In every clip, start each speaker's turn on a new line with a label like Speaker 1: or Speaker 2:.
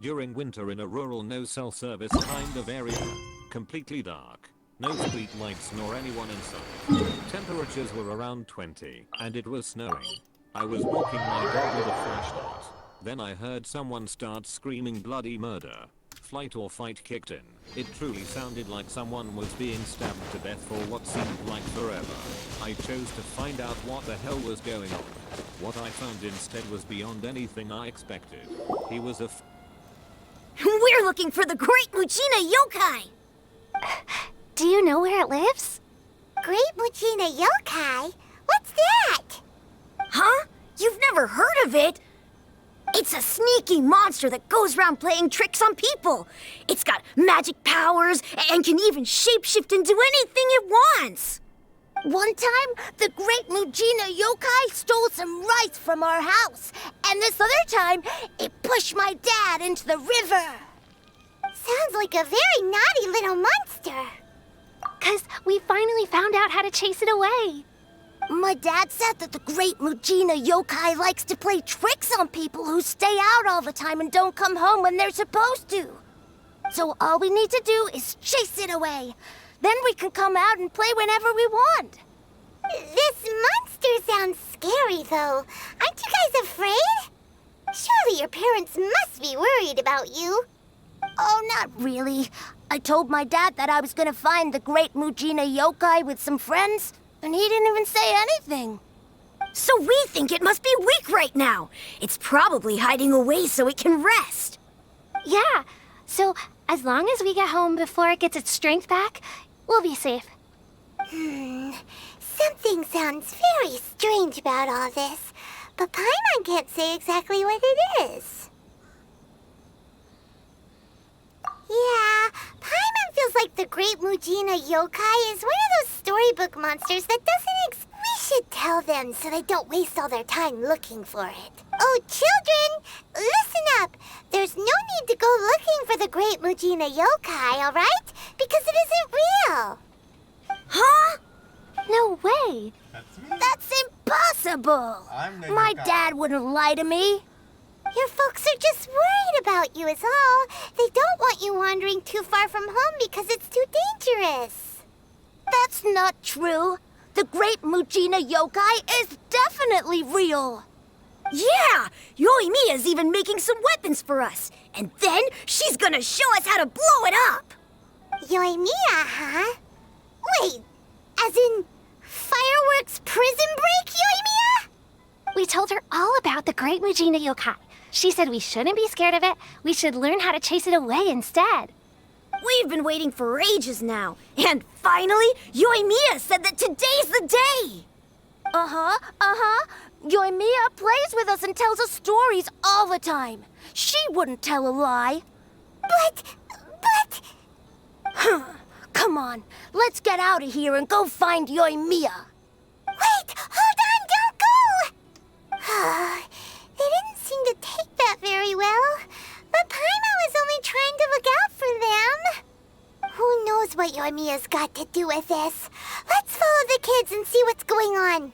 Speaker 1: During winter in a rural no-cell service kind of area. Completely dark. No street lights nor anyone inside. Temperatures were around 20 and it was snowing. I was walking my dog with a flashlight. Then I heard someone start screaming bloody murder. Flight or fight kicked in. It truly sounded like someone was being stabbed to death for what seemed like forever. I chose to find out what the hell was going on. What I found instead was beyond anything I expected. He was a
Speaker 2: We're looking for the Great Mujina Yokai!
Speaker 3: Do you know where it lives?
Speaker 4: Great Mujina Yokai? What's that?
Speaker 2: Huh? You've never heard of it? It's a sneaky monster that goes around playing tricks on people. It's got magic powers and can even shapeshift into anything it wants. One time, the Great Mujina Yokai stole some rice from our house. And this other time, it pushed my dad into the river.
Speaker 4: Sounds like a very naughty little monster.
Speaker 3: 'Cause we finally found out how to chase it away.
Speaker 2: My dad said that the Great Mujina Yokai likes to play tricks on people who stay out all the time and don't come home when they're supposed to. So all we need to do is chase it away. Then we can come out and play whenever we want.
Speaker 4: This monster sounds scary, though. Aren't you guys afraid? Surely your parents must be worried about you.
Speaker 2: Oh, not really. I told my dad that I was gonna find the Great Mujina Yokai with some friends, and he didn't even say anything. So we think it must be weak right now. It's probably hiding away so it can rest.
Speaker 3: Yeah, so as long as we get home before it gets its strength back, we'll be safe.
Speaker 4: Something sounds very strange about all this, but Paimon can't say exactly what it is. Yeah, Paimon feels like the Great Mujina Yokai is one of those storybook monsters that doesn't exist. We should tell them so they don't waste all their time looking for it. Oh, children, listen up. There's no need to go looking for the Great Mujina Yokai, all right? Because it isn't real.
Speaker 2: Huh?
Speaker 3: No way.
Speaker 5: That's me.
Speaker 2: That's impossible.
Speaker 5: I'm the
Speaker 2: My
Speaker 5: yokai.
Speaker 2: dad wouldn't lie to me.
Speaker 4: Your folks are just worried about you is all. They don't want you wandering too far from home because it's too dangerous.
Speaker 2: That's not true. The Great Mujina Yokai is definitely real. Yeah! Yoimiya's even making some weapons for us. And then she's gonna show us how to blow it up.
Speaker 4: Yoimiya, huh? Wait, as in fireworks prison break, Yoimiya?
Speaker 3: We told her all about the Great Mujina Yokai. She said we shouldn't be scared of it. We should learn how to chase it away instead.
Speaker 2: We've been waiting for ages now. And finally, Yoimiya said that today's the day. Yoimiya plays with us and tells us stories all the time. She wouldn't tell a lie.
Speaker 4: But...
Speaker 2: Come on, let's get out of here and go find Yoimiya.
Speaker 4: Wait, hold on, don't go! They didn't seem to take that very well. But Paimon was only trying to look out for them. Who knows what Yoimiya's got to do with this? Let's follow the kids and see what's going on.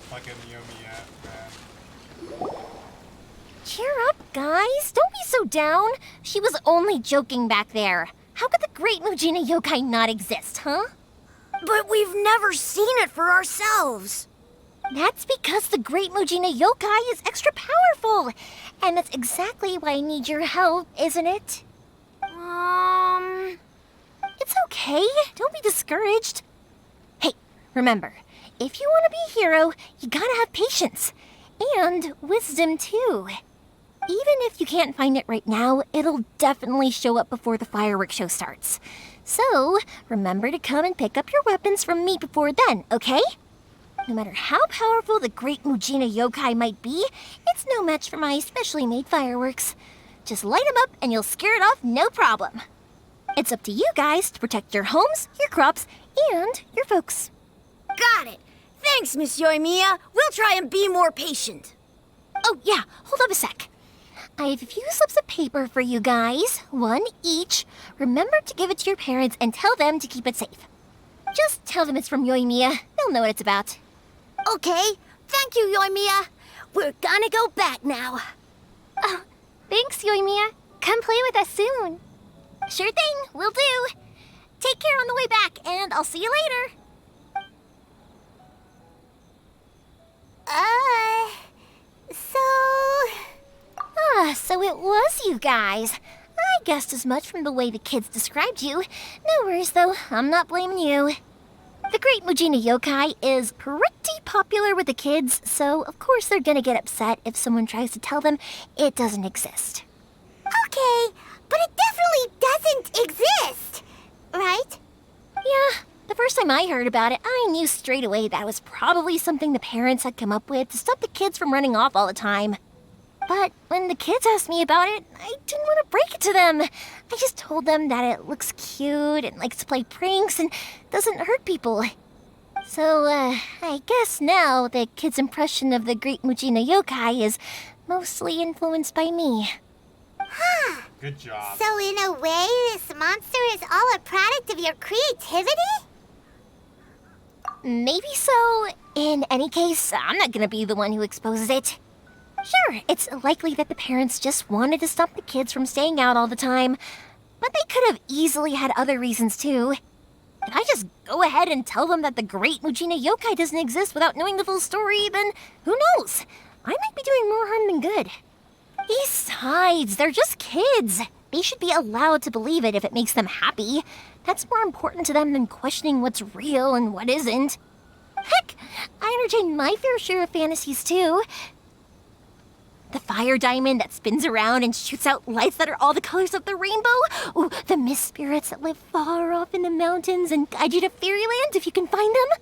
Speaker 5: Fucking Yoimiya, man.
Speaker 3: Cheer up, guys. Don't be so down. She was only joking back there. How could the Great Mujina Yokai not exist, huh?
Speaker 2: But we've never seen it for ourselves.
Speaker 3: That's because the Great Mujina Yokai is extra powerful. And that's exactly why I need your help, isn't it? It's okay. Don't be discouraged. Hey, remember, if you want to be a hero, you gotta have patience. And wisdom, too. Even if you can't find it right now, it'll definitely show up before the fireworks show starts. So, remember to come and pick up your weapons from me before then, okay? No matter how powerful the Great Mujina Yokai might be, it's no match for my specially made fireworks. Just light them up and you'll scare it off no problem. It's up to you guys to protect your homes, your crops, and your folks.
Speaker 2: Got it. Thanks, Miss Yoimiya. We'll try and be more patient.
Speaker 3: Oh, yeah, hold up a sec. I have a few slips of paper for you guys, one each. Remember to give it to your parents and tell them to keep it safe. Just tell them it's from Yoimiya. They'll know what it's about.
Speaker 2: Okay, thank you, Yoimiya. We're gonna go back now.
Speaker 3: Oh, thanks, Yoimiya. Come play with us soon. Sure thing, will do. Take care on the way back, and I'll see you later. So it was you guys. I guessed as much from the way the kids described you. No worries, though. I'm not blaming you. The Great Mujina Yokai is pretty popular with the kids, so of course they're gonna get upset if someone tries to tell them it doesn't exist.
Speaker 4: Okay, but it definitely doesn't exist, right?
Speaker 3: Yeah, the first time I heard about it, I knew straight away that it was probably something the parents had come up with to stop the kids from running off all the time. But when the kids asked me about it, I didn't want to break it to them. I just told them that it looks cute and likes to play pranks and doesn't hurt people. So, I guess now the kids' impression of the Great Mujina Yokai is mostly influenced by me.
Speaker 5: Good job.
Speaker 4: So in a way, this monster is all a product of your creativity?
Speaker 3: Maybe so. In any case, I'm not gonna be the one who exposes it. Sure, it's likely that the parents just wanted to stop the kids from staying out all the time, but they could have easily had other reasons too. If I just go ahead and tell them that the Great Mujina Yokai doesn't exist without knowing the full story, then who knows? I might be doing more harm than good. Besides, they're just kids. They should be allowed to believe it if it makes them happy. That's more important to them than questioning what's real and what isn't. Heck, I entertain my fair share of fantasies too. The fire diamond that spins around and shoots out lights that are all the colors of the rainbow. Ooh, the mist spirits that live far off in the mountains and guide you to fairyland if you can find them.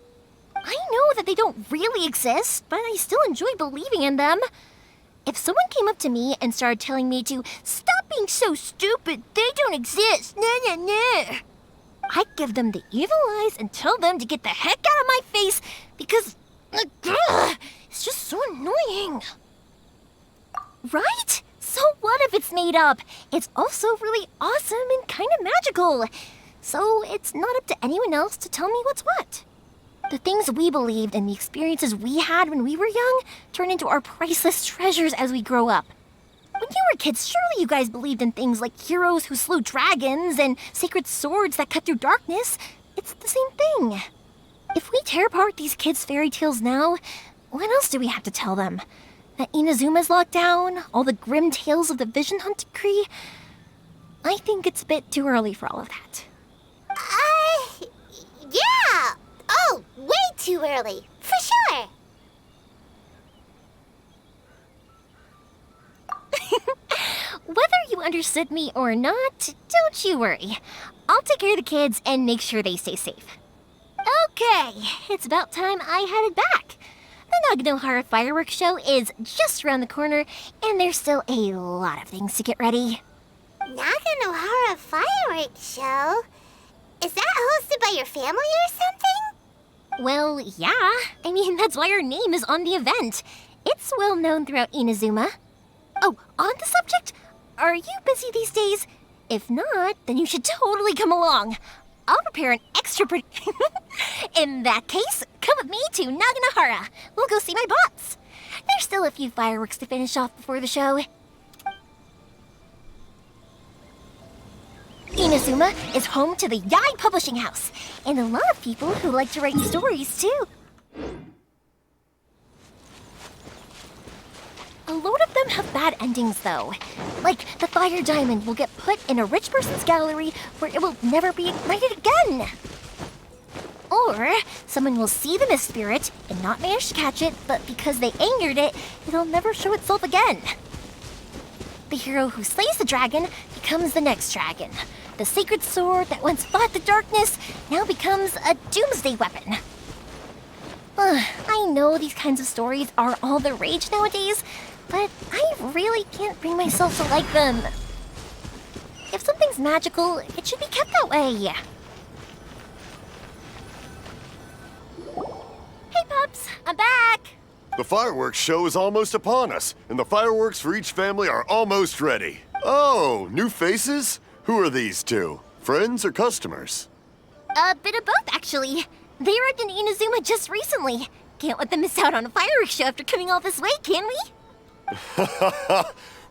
Speaker 3: I know that they don't really exist, but I still enjoy believing in them. If someone came up to me and started telling me to stop being so stupid, they don't exist, I'd give them the evil eyes and tell them to get the heck out of my face because it's just so annoying. Right? So what if it's made up? It's also really awesome and kind of magical. So it's not up to anyone else to tell me what's what. The things we believed and the experiences we had when we were young turn into our priceless treasures as we grow up. When you were kids, surely you guys believed in things like heroes who slew dragons and sacred swords that cut through darkness. It's the same thing. If we tear apart these kids' fairy tales now, what else do we have to tell them? That Inazuma's locked down? All the grim tales of the Vision Hunt Decree? I think it's a bit too early for all of that.
Speaker 4: Yeah! Oh, way too early, for sure!
Speaker 3: Whether you understood me or not, don't you worry. I'll take care of the kids and make sure they stay safe. Okay, it's about time I headed back. The Naganohara fireworks show is just around the corner, and there's still a lot of things to get ready.
Speaker 4: Naganohara fireworks show? Is that hosted by your family or something?
Speaker 3: Well, yeah. I mean, that's why our name is on the event. It's well known throughout Inazuma. Oh, on the subject, are you busy these days? If not, then you should totally come along. I'll prepare an extra In that case, come with me to Naganohara. We'll go see my bots. There's still a few fireworks to finish off before the show. Inazuma is home to the Yai Publishing House, and a lot of people who like to write stories, too. A load of them have bad endings, though. Like, the fire diamond will get put in a rich person's gallery where it will never be ignited again. Or, someone will see the mist spirit and not manage to catch it, but because they angered it, it'll never show itself again. The hero who slays the dragon becomes the next dragon. The sacred sword that once fought the darkness now becomes a doomsday weapon. I know these kinds of stories are all the rage nowadays, but I really can't bring myself to like them. If something's magical, it should be kept that way. Hey Pops. I'm back.
Speaker 6: The fireworks show is almost upon us, and the fireworks for each family are almost ready. Oh, new faces? Who are these two? Friends or customers?
Speaker 3: A bit of both, actually. They arrived in Inazuma just recently. Can't let them miss out on a fireworks show after coming all this way, can we?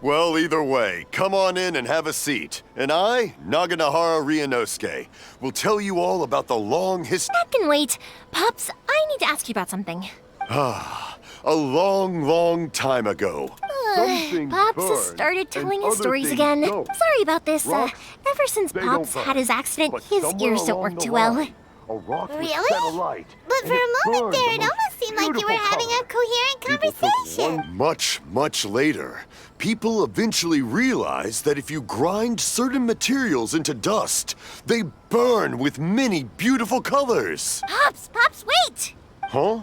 Speaker 6: Well, either way, come on in and have a seat. And I, Naganahara Ryunosuke, will tell you all about the long history.
Speaker 3: That can wait. Pops, I need to ask you about something.
Speaker 6: A long, long time ago. Some things
Speaker 3: Pops
Speaker 6: burn,
Speaker 3: has started
Speaker 6: and
Speaker 3: telling his
Speaker 6: other
Speaker 3: stories
Speaker 6: things
Speaker 3: again.
Speaker 6: don't.
Speaker 3: Sorry about this.
Speaker 6: Rocks,
Speaker 3: Ever since
Speaker 6: they
Speaker 3: Pops
Speaker 6: don't
Speaker 3: had
Speaker 6: burn.
Speaker 3: his accident,
Speaker 6: But
Speaker 3: his
Speaker 6: somewhere
Speaker 3: ears don't
Speaker 6: along
Speaker 3: work
Speaker 6: the
Speaker 3: too well.
Speaker 6: line, a rock was
Speaker 4: Really?
Speaker 6: set alight,
Speaker 4: But
Speaker 6: and
Speaker 4: for
Speaker 6: it
Speaker 4: a moment
Speaker 6: burned
Speaker 4: there,
Speaker 6: the
Speaker 4: it
Speaker 6: most
Speaker 4: almost seemed like you were
Speaker 6: beautiful
Speaker 4: having a
Speaker 6: color.
Speaker 4: coherent
Speaker 6: People took
Speaker 4: conversation.
Speaker 6: one much, much later, people eventually realized that if you grind certain materials into dust, they burn with many beautiful colors.
Speaker 3: Pops, wait!
Speaker 6: Huh?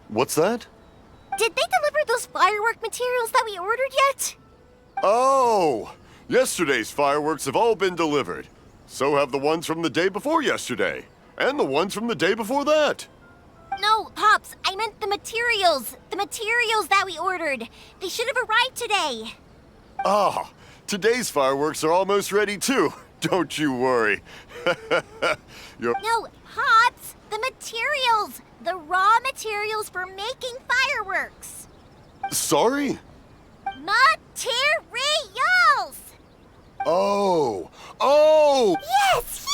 Speaker 6: What's that?
Speaker 3: Did they deliver those firework materials that we ordered yet?
Speaker 6: Oh! Yesterday's fireworks have all been delivered. So have the ones from the day before yesterday. And the ones from the day before that.
Speaker 3: No, Pops, I meant the materials. The materials that we ordered. They should have arrived today.
Speaker 6: Ah, today's fireworks are almost ready too. Don't you worry.
Speaker 3: No, Pops, the materials. The raw materials for making fireworks.
Speaker 6: Sorry?
Speaker 3: Materials!
Speaker 6: Oh!
Speaker 4: Yes,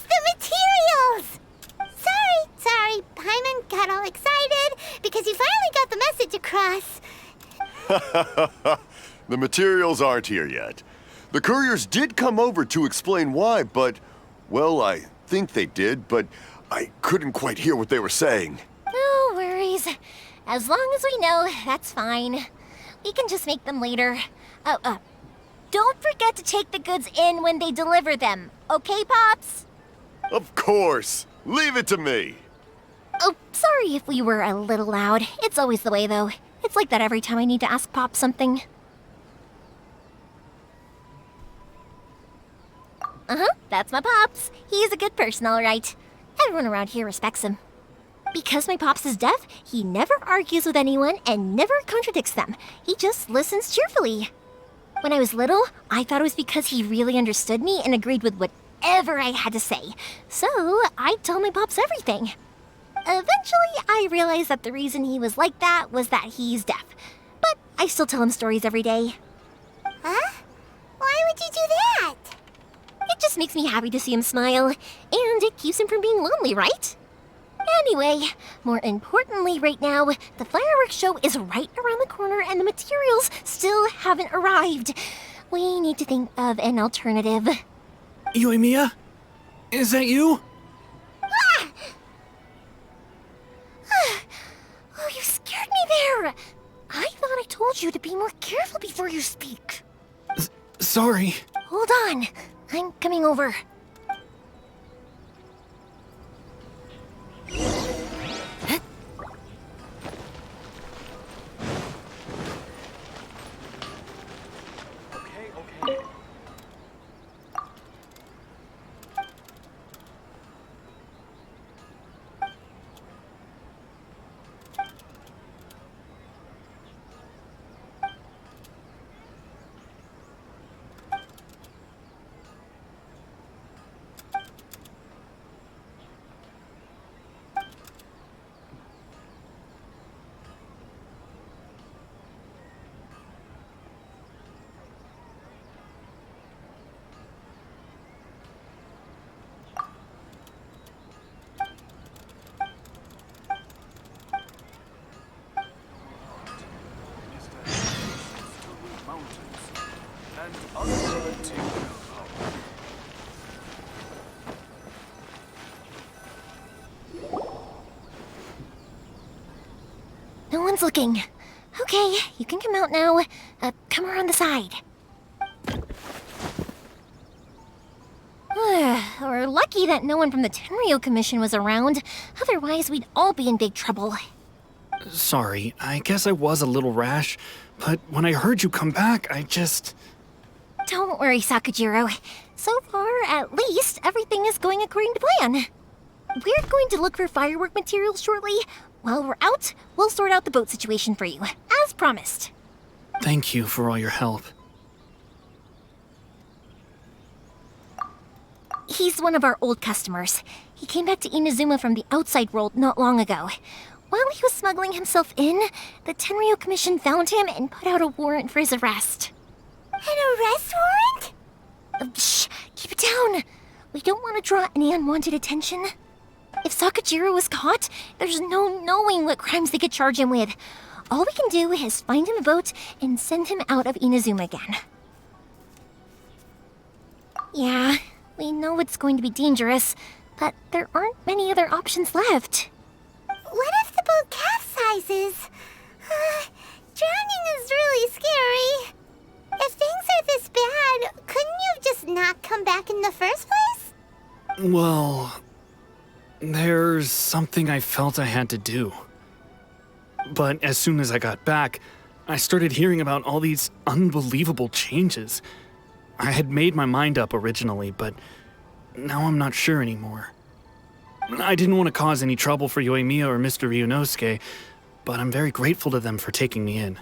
Speaker 4: the materials! Sorry, Paimon got all excited because he finally got the message across.
Speaker 6: The materials aren't here yet. The couriers did come over to explain why, but, well, I think they did, but I couldn't quite hear what they were saying.
Speaker 3: No worries. As long as we know, that's fine. We can just make them later. Don't forget to take the goods in when they deliver them. Okay, Pops?
Speaker 6: Of course! Leave it to me!
Speaker 3: Oh, sorry if we were a little loud. It's always the way, though. It's like that every time I need to ask Pop something. That's my Pops. He's a good person, all right. Everyone around here respects him. Because my Pops is deaf, he never argues with anyone and never contradicts them. He just listens cheerfully. When I was little, I thought it was because he really understood me and agreed with whatever I had to say. So I'd tell my Pops everything. Eventually, I realized that the reason he was like that was that he's deaf. But I still tell him stories every day.
Speaker 4: Huh? Why would you do that?
Speaker 3: It just makes me happy to see him smile, and it keeps him from being lonely, right? Anyway, more importantly right now, the fireworks show is right around the corner and the materials still haven't arrived. We need to think of an alternative.
Speaker 7: Yoimiya? Is that you?
Speaker 3: Oh, you scared me there! I thought I told you to be more careful before you speak.
Speaker 7: Sorry.
Speaker 3: Hold on, I'm coming over. No one's looking. Okay, you can come out now. Come around the side. We're lucky that no one from the Tenryo Commission was around. Otherwise, we'd all be in big trouble.
Speaker 7: Sorry, I guess I was a little rash, but when I heard you come back, I just...
Speaker 3: Don't worry, Sakujiro. So far, at least, everything is going according to plan. We're going to look for firework materials shortly, While we're out, we'll sort out the boat situation for you, as promised.
Speaker 7: Thank you for all your help.
Speaker 3: He's one of our old customers. He came back to Inazuma from the outside world not long ago. While he was smuggling himself in, the Tenryo Commission found him and put out a warrant for his arrest.
Speaker 4: An arrest warrant?
Speaker 3: Shh! Keep it down! We don't want to draw any unwanted attention. If Sakajiro was caught, there's no knowing what crimes they could charge him with. All we can do is find him a boat and send him out of Inazuma again. Yeah, we know it's going to be dangerous, but there aren't many other options left.
Speaker 4: What if the boat capsizes? Drowning is really scary. If things are this bad, couldn't you just not come back in the first place?
Speaker 7: Well, there's something I felt I had to do. But as soon as I got back, I started hearing about all these unbelievable changes. I had made my mind up originally, but now I'm not sure anymore. I didn't want to cause any trouble for Yoimiya or Mr. Ryunosuke, but I'm very grateful to them for taking me in.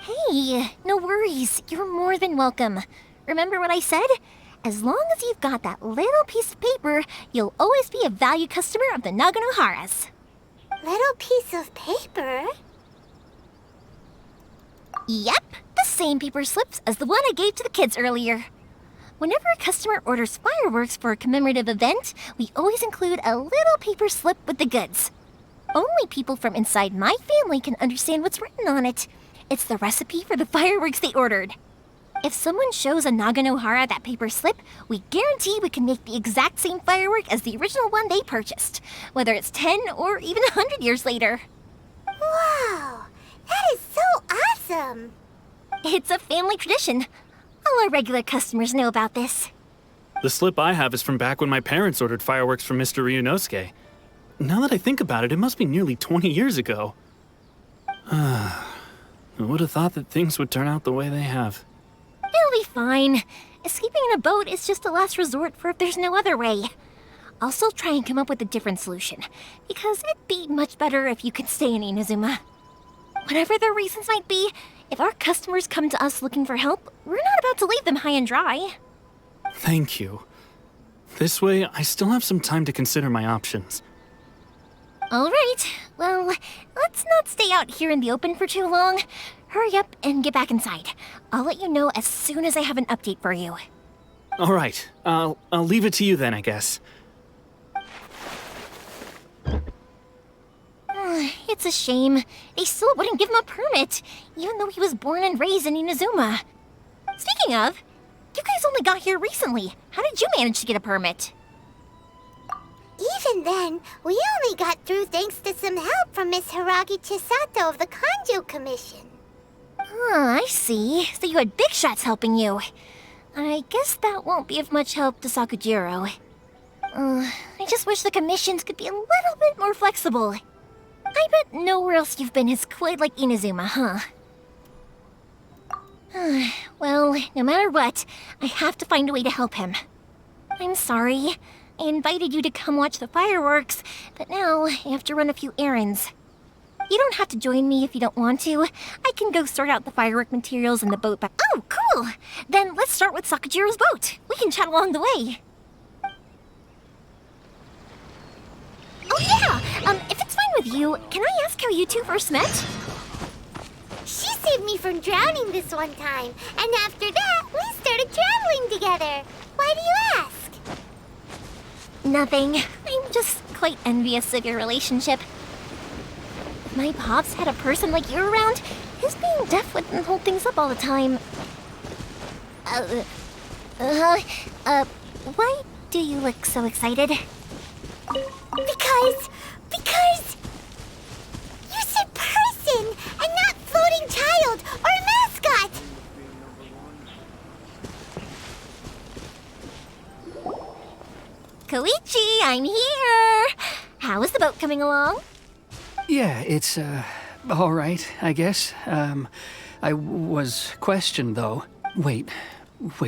Speaker 3: Hey, no worries. You're more than welcome. Remember what I said? As long as you've got that little piece of paper, you'll always be a valued customer of the Naganoharas.
Speaker 4: Little piece of paper?
Speaker 3: Yep, the same paper slips as the one I gave to the kids earlier. Whenever a customer orders fireworks for a commemorative event, we always include a little paper slip with the goods. Only people from inside my family can understand what's written on it. It's the recipe for the fireworks they ordered. If someone shows a Naganohara that paper slip, we guarantee we can make the exact same firework as the original one they purchased, whether it's 10 or even 100 years later.
Speaker 4: Wow, that is so awesome!
Speaker 3: It's a family tradition. All our regular customers know about this.
Speaker 7: The slip I have is from back when my parents ordered fireworks from Mr. Ryunosuke. Now that I think about it, it must be nearly 20 years ago. Who would have thought that things would turn out the way they have?
Speaker 3: It'll be fine. Escaping in a boat is just a last resort for if there's no other way. I'll still try and come up with a different solution, because it'd be much better if you could stay in Inazuma. Whatever their reasons might be, if our customers come to us looking for help, we're not about to leave them high and dry.
Speaker 7: Thank you. This way, I still have some time to consider my options.
Speaker 3: All right, well, let's not stay out here in the open for too long. Hurry up and get back inside. I'll let you know as soon as I have an update for you.
Speaker 7: All right, I'll leave it to you then, I guess.
Speaker 3: It's a shame. They still wouldn't give him a permit, even though he was born and raised in Inazuma. Speaking of, you guys only got here recently. How did you manage to get a permit?
Speaker 4: Even then, we only got through thanks to some help from Miss Hiragi Chisato of the Kanjo Commission.
Speaker 3: I see. So you had big shots helping you. I guess that won't be of much help to Sakujiro. I just wish the commissions could be a little bit more flexible. I bet nowhere else you've been is quite like Inazuma, huh? Well, no matter what, I have to find a way to help him. I'm sorry. I invited you to come watch the fireworks, but now I have to run a few errands. You don't have to join me if you don't want to. I can go sort out the firework materials in the boat back. Oh, cool! Then let's start with Sakujiro's boat. We can chat along the way. Oh yeah! If it's fine with you, can I ask how you two first met?
Speaker 4: She saved me from drowning this one time, and after that, we started traveling together. Why do you ask?
Speaker 3: Nothing. I'm just quite envious of your relationship. If my pops had a person like you around, his being deaf wouldn't hold things up all the time. Why do you look so excited?
Speaker 4: Because you said person and not floating child or mascot.
Speaker 3: Koichi, I'm here! How is the boat coming along?
Speaker 8: Yeah, it's, all right, I guess. I was questioned, though. Wait,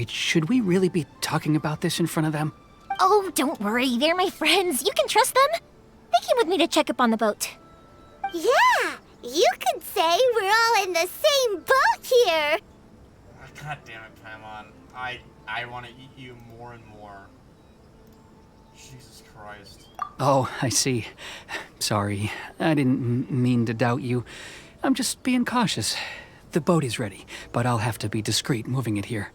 Speaker 8: should we really be talking about this in front of them?
Speaker 3: Oh, don't worry, they're my friends. You can trust them. They came with me to check up on the boat.
Speaker 4: Yeah, you could say we're all in the same boat here.
Speaker 5: God damn it, Paimon. I want to eat you more and more. Jesus Christ.
Speaker 8: Oh, I see. Sorry, I didn't mean to doubt you. I'm just being cautious. The boat is ready, but I'll have to be discreet moving it here.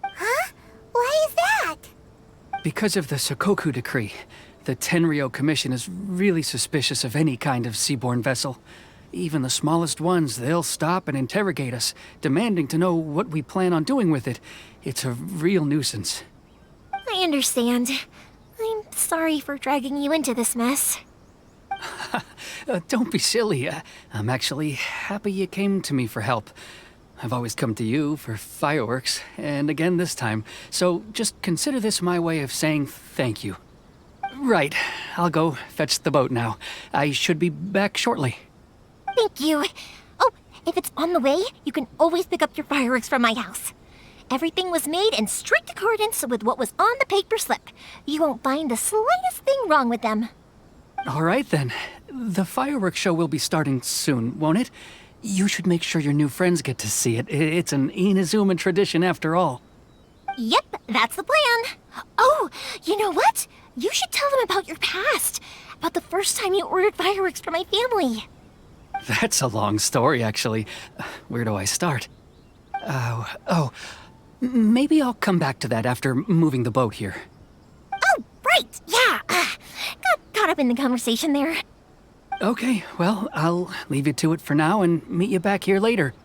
Speaker 4: Huh? Why is that?
Speaker 8: Because of the Sokoku decree, the Tenryo Commission is really suspicious of any kind of seaborne vessel. Even the smallest ones, they'll stop and interrogate us, demanding to know what we plan on doing with it. It's a real nuisance.
Speaker 3: I understand. I'm sorry for dragging you into this mess.
Speaker 8: Don't be silly. I'm actually happy you came to me for help. I've always come to you for fireworks, and again this time, so just consider this my way of saying thank you. Right, I'll go fetch the boat now. I should be back shortly.
Speaker 3: Thank you. Oh, if it's on the way, you can always pick up your fireworks from my house. Everything was made in strict accordance with what was on the paper slip. You won't find the slightest thing wrong with them.
Speaker 8: All right then. The fireworks show will be starting soon, won't it? You should make sure your new friends get to see it. It's an Inazuma tradition after all.
Speaker 3: Yep, that's the plan. Oh, you know what? You should tell them about your past. About the first time you ordered fireworks for my family.
Speaker 8: That's a long story, actually. Where do I start? Maybe I'll come back to that after moving the boat here.
Speaker 3: Oh, right, yeah. Got caught up in the conversation there.
Speaker 8: Okay, well, I'll leave you to it for now and meet you back here later.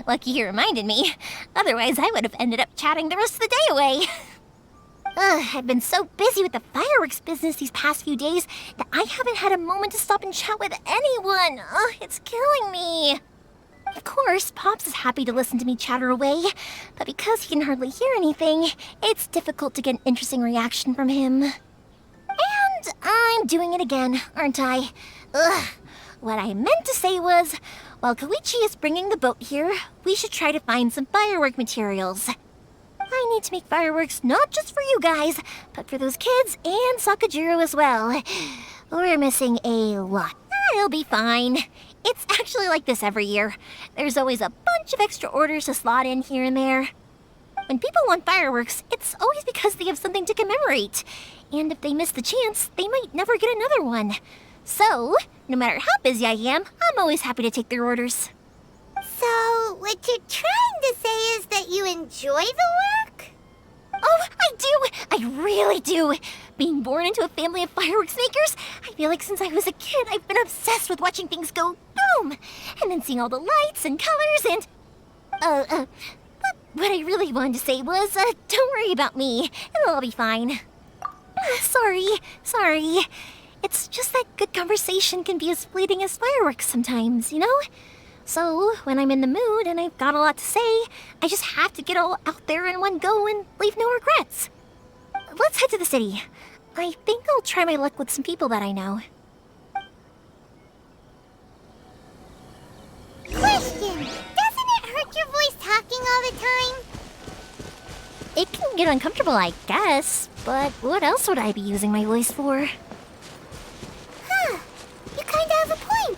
Speaker 3: Lucky you reminded me. Otherwise, I would have ended up chatting the rest of the day away. I've been so busy with the fireworks business these past few days that I haven't had a moment to stop and chat with anyone. It's killing me. Of course, Pops is happy to listen to me chatter away, but because he can hardly hear anything, it's difficult to get an interesting reaction from him. And I'm doing it again, aren't I? What I meant to say was, while Koichi is bringing the boat here, we should try to find some firework materials. I need to make fireworks not just for you guys, but for those kids and Sakajiro as well. We're missing a lot. It'll be fine. It's actually like this every year. There's always a bunch of extra orders to slot in here and there. When people want fireworks, it's always because they have something to commemorate. And if they miss the chance, they might never get another one. So, no matter how busy I am, I'm always happy to take their orders.
Speaker 4: So, what you're trying to say is that you enjoy the work?
Speaker 3: Oh, I do! I really do! Being born into a family of fireworks makers, I feel like since I was a kid, I've been obsessed with watching things go boom! And then seeing all the lights and colors and... But what I really wanted to say was, don't worry about me. It'll all be fine. Sorry. It's just that good conversation can be as fleeting as fireworks sometimes, you know? So, when I'm in the mood and I've got a lot to say, I just have to get all out there in one go and leave no regrets. Let's head to the city. I think I'll try my luck with some people that I know.
Speaker 4: Question! Doesn't it hurt your voice talking all the time?
Speaker 3: It can get uncomfortable, I guess, but what else would I be using my voice for?
Speaker 4: Huh. You kinda have a point.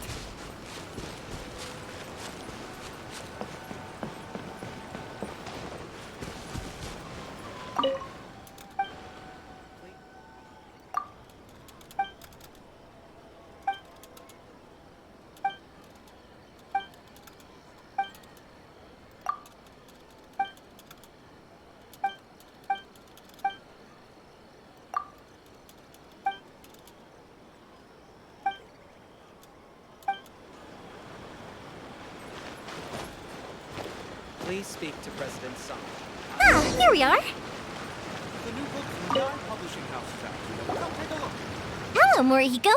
Speaker 9: Please speak to President Song.
Speaker 3: Ah, here we are.
Speaker 9: The new book from Yarn Publishing House is out. Come take a look.
Speaker 3: Hello, Morihiko.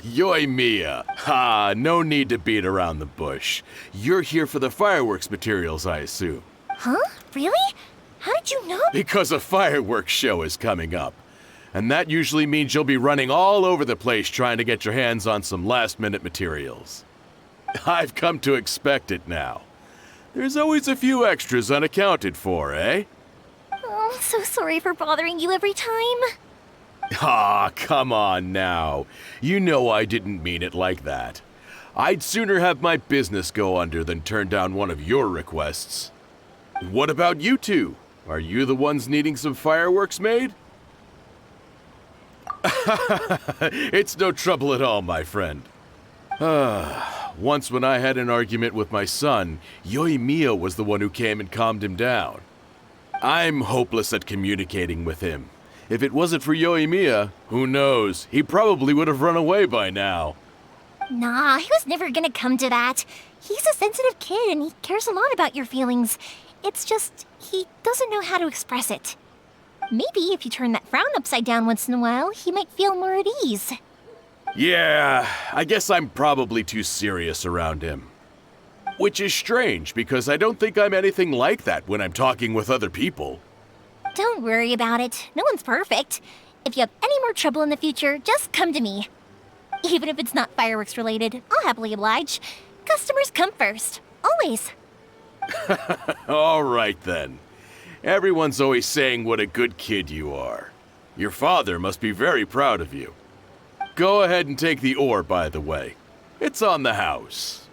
Speaker 10: Yoimiya! Ha, no need to beat around the bush. You're here for the fireworks materials, I assume.
Speaker 3: Huh? Really? How did you know?
Speaker 10: Because a fireworks show is coming up. And that usually means you'll be running all over the place trying to get your hands on some last-minute materials. I've come to expect it now. There's always a few extras unaccounted for, eh?
Speaker 3: Oh, so sorry for bothering you every time.
Speaker 10: Ah, come on now. You know I didn't mean it like that. I'd sooner have my business go under than turn down one of your requests. What about you two? Are you the ones needing some fireworks made? It's no trouble at all, my friend. Once when I had an argument with my son, Yoimiya was the one who came and calmed him down. I'm hopeless at communicating with him. If it wasn't for Yoimiya, who knows, he probably would have run away by now.
Speaker 3: Nah, he was never gonna come to that. He's a sensitive kid and he cares a lot about your feelings. It's just, he doesn't know how to express it. Maybe if you turn that frown upside down once in a while, he might feel more at ease.
Speaker 10: Yeah, I guess I'm probably too serious around him. Which is strange, because I don't think I'm anything like that when I'm talking with other people.
Speaker 3: Don't worry about it. No one's perfect. If you have any more trouble in the future, just come to me. Even if it's not fireworks related, I'll happily oblige. Customers come first. Always.
Speaker 10: All right then. Everyone's always saying what a good kid you are. Your father must be very proud of you. Go ahead and take the ore, by the way. It's on the house.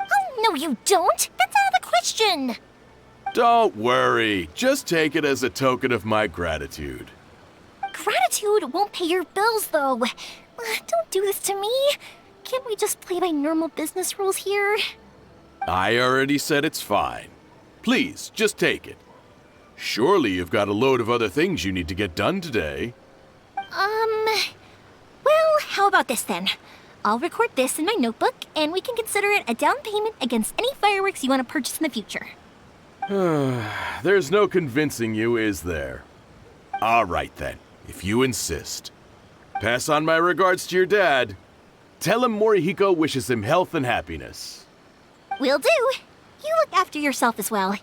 Speaker 3: Oh, no you don't. That's out of the question.
Speaker 10: Don't worry. Just take it as a token of my gratitude.
Speaker 3: Gratitude won't pay your bills, though. Don't do this to me. Can't we just play by normal business rules here?
Speaker 10: I already said it's fine. Please, just take it. Surely you've got a load of other things you need to get done today.
Speaker 3: Well, how about this then? I'll record this in my notebook, and we can consider it a down payment against any fireworks you want to purchase in the future.
Speaker 10: There's no convincing you, is there? All right then, if you insist. Pass on my regards to your dad. Tell him Morihiko wishes him health and happiness.
Speaker 3: Will do. You look after yourself as well.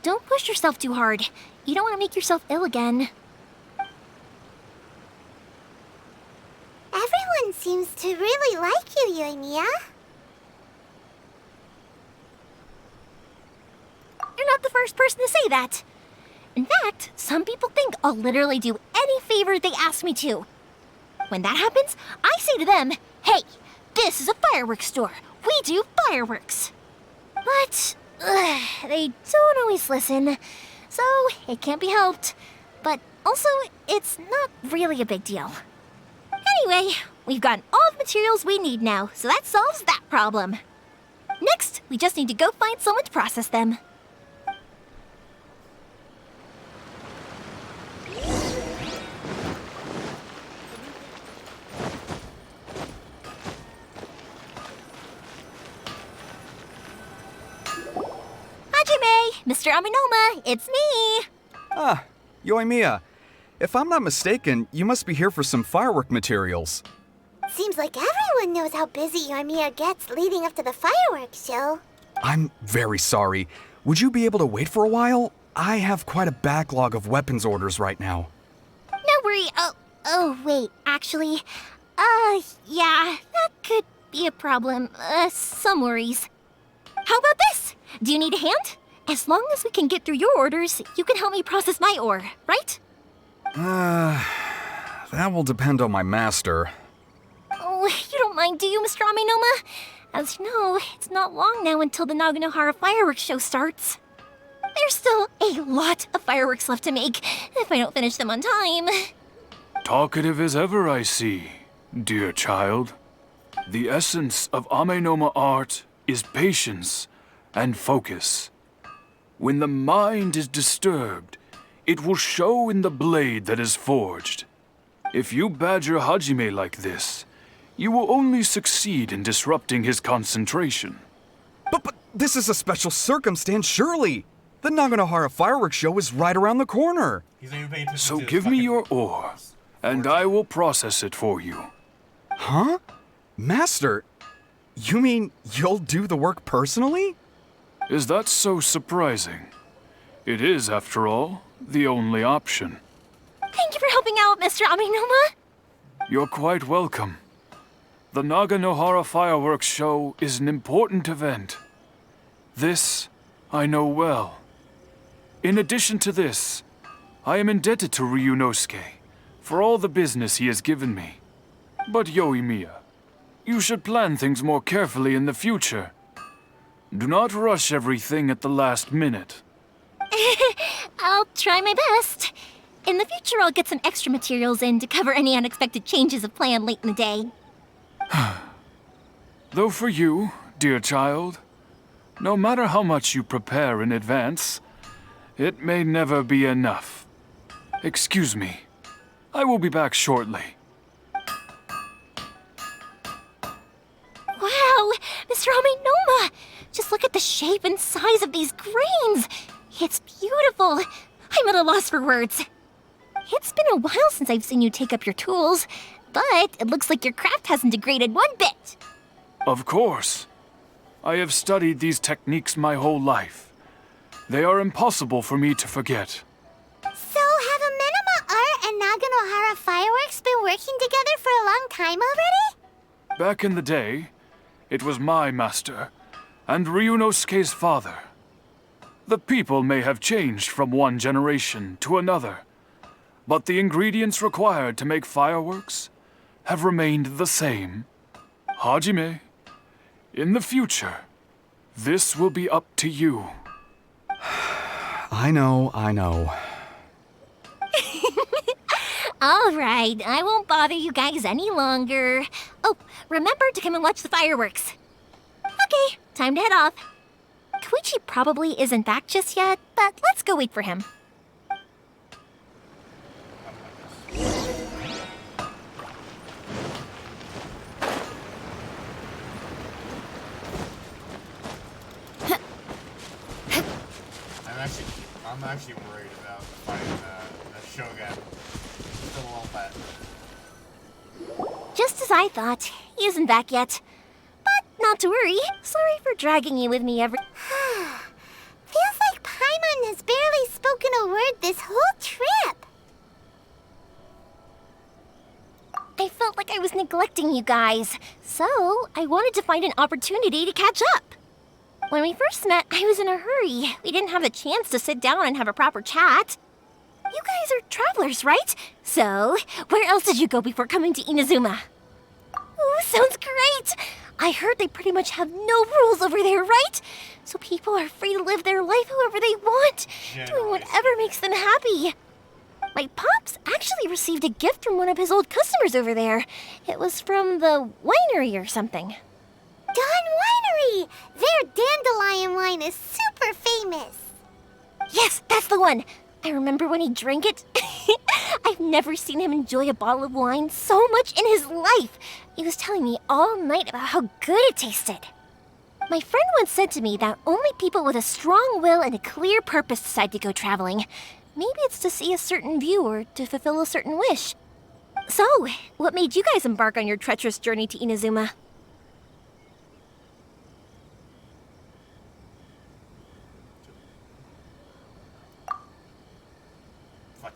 Speaker 3: Don't push yourself too hard. You don't want to make yourself ill again.
Speaker 4: Everyone seems to really like you, Yoimiya.
Speaker 3: You're not the first person to say that. In fact, some people think I'll literally do any favor they ask me to. When that happens, I say to them, hey, this is a fireworks store. We do fireworks. But they don't always listen, so it can't be helped. But also, it's not really a big deal. Anyway, we've gotten all the materials we need now, so that solves that problem. Next, we just need to go find someone to process them. Mr. Aminoma, it's me!
Speaker 11: Ah, Yoimiya. If I'm not mistaken, you must be here for some firework materials.
Speaker 4: Seems like everyone knows how busy Yoimiya gets leading up to the fireworks show.
Speaker 11: I'm very sorry. Would you be able to wait for a while? I have quite a backlog of weapons orders right now.
Speaker 3: No worry. Oh, wait, actually, yeah, that could be a problem. Some worries. How about this? Do you need a hand? As long as we can get through your orders, you can help me process my ore, right?
Speaker 11: That will depend on my master.
Speaker 3: Oh, you don't mind, do you, Mr. Aminoma? As you know, it's not long now until the Naganohara fireworks show starts. There's still a lot of fireworks left to make, if I don't finish them on time.
Speaker 12: Talkative as ever, I see, dear child. The essence of Amenoma art is patience and focus. When the mind is disturbed, it will show in the blade that is forged. If you badger Hajime like this, you will only succeed in disrupting his concentration.
Speaker 11: But this is a special circumstance, surely! The Naganohara fireworks show is right around the corner!
Speaker 12: So give me your ore, and I will process it for you.
Speaker 11: Huh? Master, you mean you'll do the work personally?
Speaker 12: Is that so surprising? It is, after all, the only option.
Speaker 3: Thank you for helping out, Mr. Aminoma.
Speaker 12: You're quite welcome. The Naganohara fireworks show is an important event. This I know well. In addition to this, I am indebted to Ryunosuke for all the business he has given me. But Yoimiya, you should plan things more carefully in the future. Do not rush everything at the last minute.
Speaker 3: I'll try my best. In the future, I'll get some extra materials in to cover any unexpected changes of plan late in the day.
Speaker 12: Though for you, dear child, no matter how much you prepare in advance, it may never be enough. Excuse me. I will be back shortly.
Speaker 3: Wow, Mr. Amenoma! Just look at the shape and size of these grains! It's beautiful! I'm at a loss for words. It's been a while since I've seen you take up your tools, but it looks like your craft hasn't degraded one bit.
Speaker 12: Of course. I have studied these techniques my whole life. They are impossible for me to forget.
Speaker 4: So, have Amenoma Art and Naganohara Fireworks been working together for a long time already?
Speaker 12: Back in the day, it was my master, and Ryunosuke's father. The people may have changed from one generation to another, but the ingredients required to make fireworks have remained the same. Hajime, in the future, this will be up to you.
Speaker 11: I know.
Speaker 3: All right, I won't bother you guys any longer. Oh, remember to come and watch the fireworks. Okay, time to head off. Koichi probably isn't back just yet, but let's go wait for him.
Speaker 5: I'm actually worried about fighting the Shogun. Just a little bit.
Speaker 3: Just as I thought, he isn't back yet. But not to worry. Sorry for dragging you with me every...
Speaker 4: Feels like Paimon has barely spoken a word this whole trip.
Speaker 3: I felt like I was neglecting you guys, so I wanted to find an opportunity to catch up. When we first met, I was in a hurry. We didn't have the chance to sit down and have a proper chat. You guys are travelers, right? So, where else did you go before coming to Inazuma? Ooh, sounds great! I heard they pretty much have no rules over there, right? So people are free to live their life however they want, doing whatever makes them happy. My pops actually received a gift from one of his old customers over there. It was from the winery or something.
Speaker 4: Dawn Winery! Their dandelion wine is super famous.
Speaker 3: Yes, that's the one. I remember when he drank it. I've never seen him enjoy a bottle of wine so much in his life. He was telling me all night about how good it tasted. My friend once said to me that only people with a strong will and a clear purpose decide to go traveling. Maybe it's to see a certain view or to fulfill a certain wish. So, what made you guys embark on your treacherous journey to Inazuma?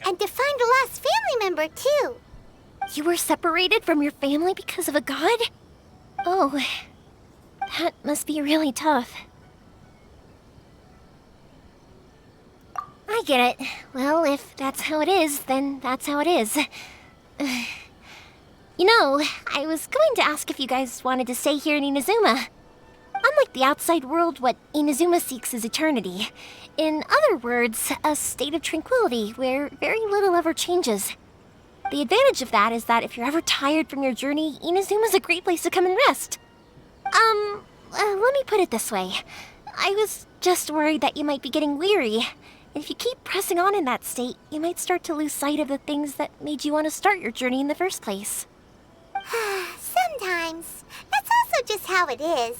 Speaker 4: And to find a lost family member, too.
Speaker 3: You were separated from your family because of a god? Oh, that must be really tough. I get it. Well, if that's how it is, then that's how it is. You know, I was going to ask if you guys wanted to stay here in Inazuma. Unlike the outside world, what Inazuma seeks is eternity. In other words, a state of tranquility where very little ever changes. The advantage of that is that if you're ever tired from your journey, Inazuma's a great place to come and rest. Let me put it this way. I was just worried that you might be getting weary. And if you keep pressing on in that state, you might start to lose sight of the things that made you want to start your journey in the first place.
Speaker 4: Sometimes. That's also just how it is.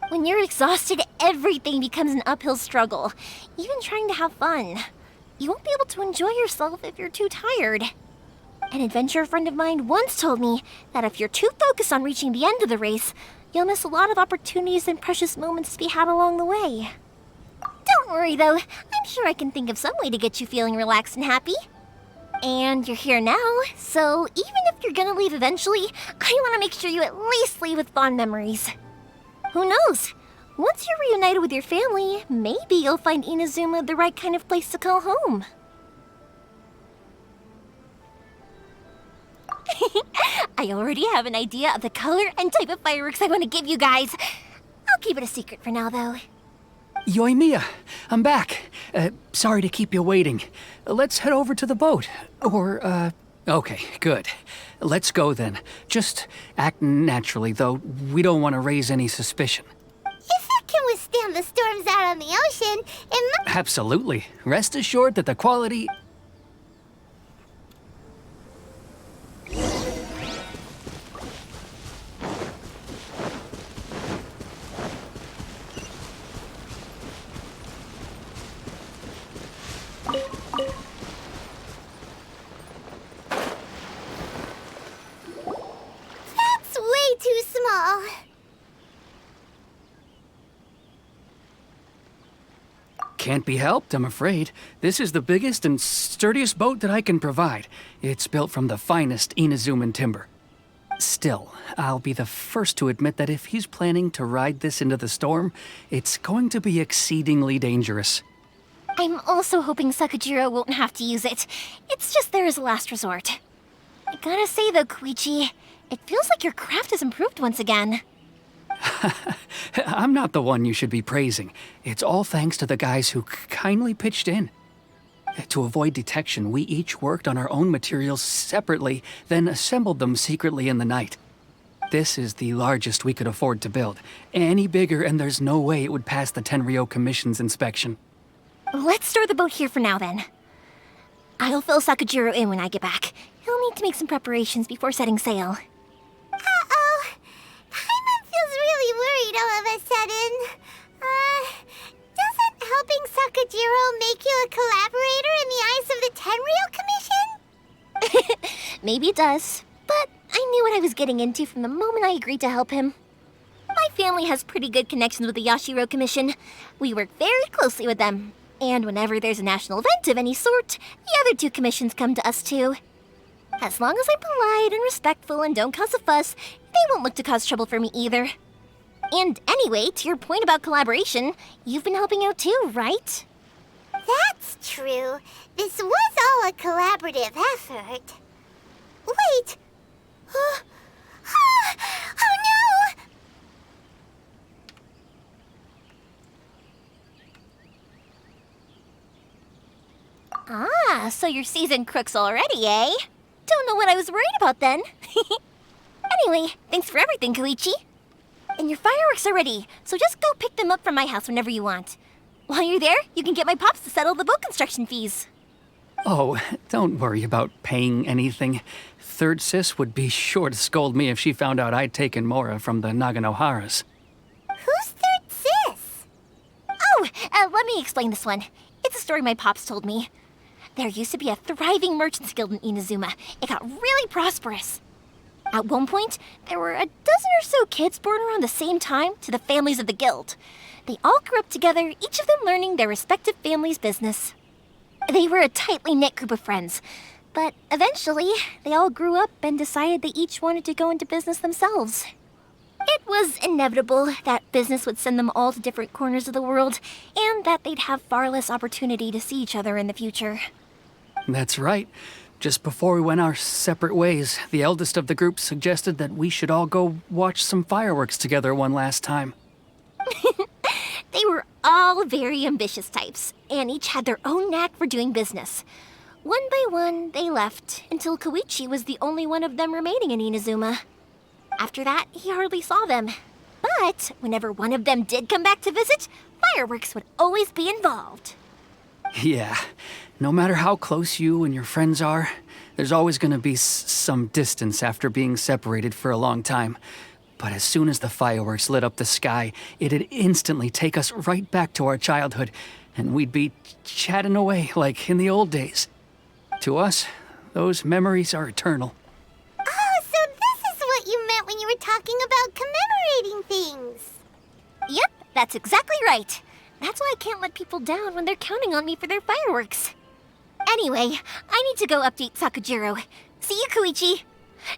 Speaker 3: When you're exhausted, everything becomes an uphill struggle, even trying to have fun. You won't be able to enjoy yourself if you're too tired. An adventurer friend of mine once told me that if you're too focused on reaching the end of the race, you'll miss a lot of opportunities and precious moments to be had along the way. Don't worry though, I'm sure I can think of some way to get you feeling relaxed and happy. And you're here now, so even if you're gonna leave eventually, I want to make sure you at least leave with fond memories. Who knows? Once you're reunited with your family, maybe you'll find Inazuma the right kind of place to call home. I already have an idea of the color and type of fireworks I want to give you guys. I'll keep it a secret for now, though.
Speaker 8: Yoimiya, I'm back. Sorry to keep you waiting. Let's head over to the boat. Okay, good. Let's go then. Just act naturally, though. We don't want to raise any suspicion.
Speaker 4: If it can withstand the storms out on the ocean, it might...
Speaker 8: Absolutely. Rest assured that the quality...
Speaker 4: That's way too small.
Speaker 8: Can't be helped, I'm afraid. This is the biggest and sturdiest boat that I can provide. It's built from the finest Inazuman timber. Still, I'll be the first to admit that if he's planning to ride this into the storm, it's going to be exceedingly dangerous.
Speaker 3: I'm also hoping Sakajiro won't have to use it. It's just there as a last resort. I gotta say though, Koichi, it feels like your craft has improved once again.
Speaker 8: I'm not the one you should be praising. It's all thanks to the guys who kindly pitched in. To avoid detection, we each worked on our own materials separately, then assembled them secretly in the night. This is the largest we could afford to build. Any bigger and there's no way it would pass the Tenryou Commission's inspection.
Speaker 3: Let's store the boat here for now then. I'll fill Sakajiro in when I get back. He'll need to make some preparations before setting sail.
Speaker 4: Uh-oh. Paimon feels really worried all of a sudden. Doesn't helping Sakajiro make you a collaborator in the eyes of the Tenryou Commission?
Speaker 3: Maybe it does, but I knew what I was getting into from the moment I agreed to help him. My family has pretty good connections with the Yashiro Commission. We work very closely with them. And whenever there's a national event of any sort, the other two commissions come to us too. As long as I'm polite and respectful and don't cause a fuss, they won't look to cause trouble for me either. And anyway, to your point about collaboration, you've been helping out too, right?
Speaker 4: That's true. This was all a collaborative effort. Wait! Oh no!
Speaker 3: Ah, so you're seasoned crooks already, eh? Don't know what I was worried about then. Anyway, thanks for everything, Koichi. And your fireworks are ready, so just go pick them up from my house whenever you want. While you're there, you can get my pops to settle the boat construction fees.
Speaker 8: Oh, don't worry about paying anything. Third Sis would be sure to scold me if she found out I'd taken Mora from the Naganoharas.
Speaker 4: Who's Third Sis?
Speaker 3: Oh, let me explain this one. It's a story my pops told me. There used to be a thriving merchants guild in Inazuma. It got really prosperous. At one point, there were a dozen or so kids born around the same time to the families of the guild. They all grew up together, each of them learning their respective family's business. They were a tightly knit group of friends, but eventually, they all grew up and decided they each wanted to go into business themselves. It was inevitable that business would send them all to different corners of the world, and that they'd have far less opportunity to see each other in the future.
Speaker 8: That's right. Just before we went our separate ways, the eldest of the group suggested that we should all go watch some fireworks together one last time.
Speaker 3: They were all very ambitious types, and each had their own knack for doing business. One by one, they left, until Koichi was the only one of them remaining in Inazuma. After that, he hardly saw them. But whenever one of them did come back to visit, fireworks would always be involved.
Speaker 8: Yeah, no matter how close you and your friends are, there's always going to be some distance after being separated for a long time. But as soon as the fireworks lit up the sky, it'd instantly take us right back to our childhood, and we'd be chatting away like in the old days. To us, those memories are eternal.
Speaker 4: Oh, so this is what you meant when you were talking about commemorating things.
Speaker 3: Yep, that's exactly right. That's why I can't let people down when they're counting on me for their fireworks. Anyway, I need to go update Sakajiro. See you, Koichi.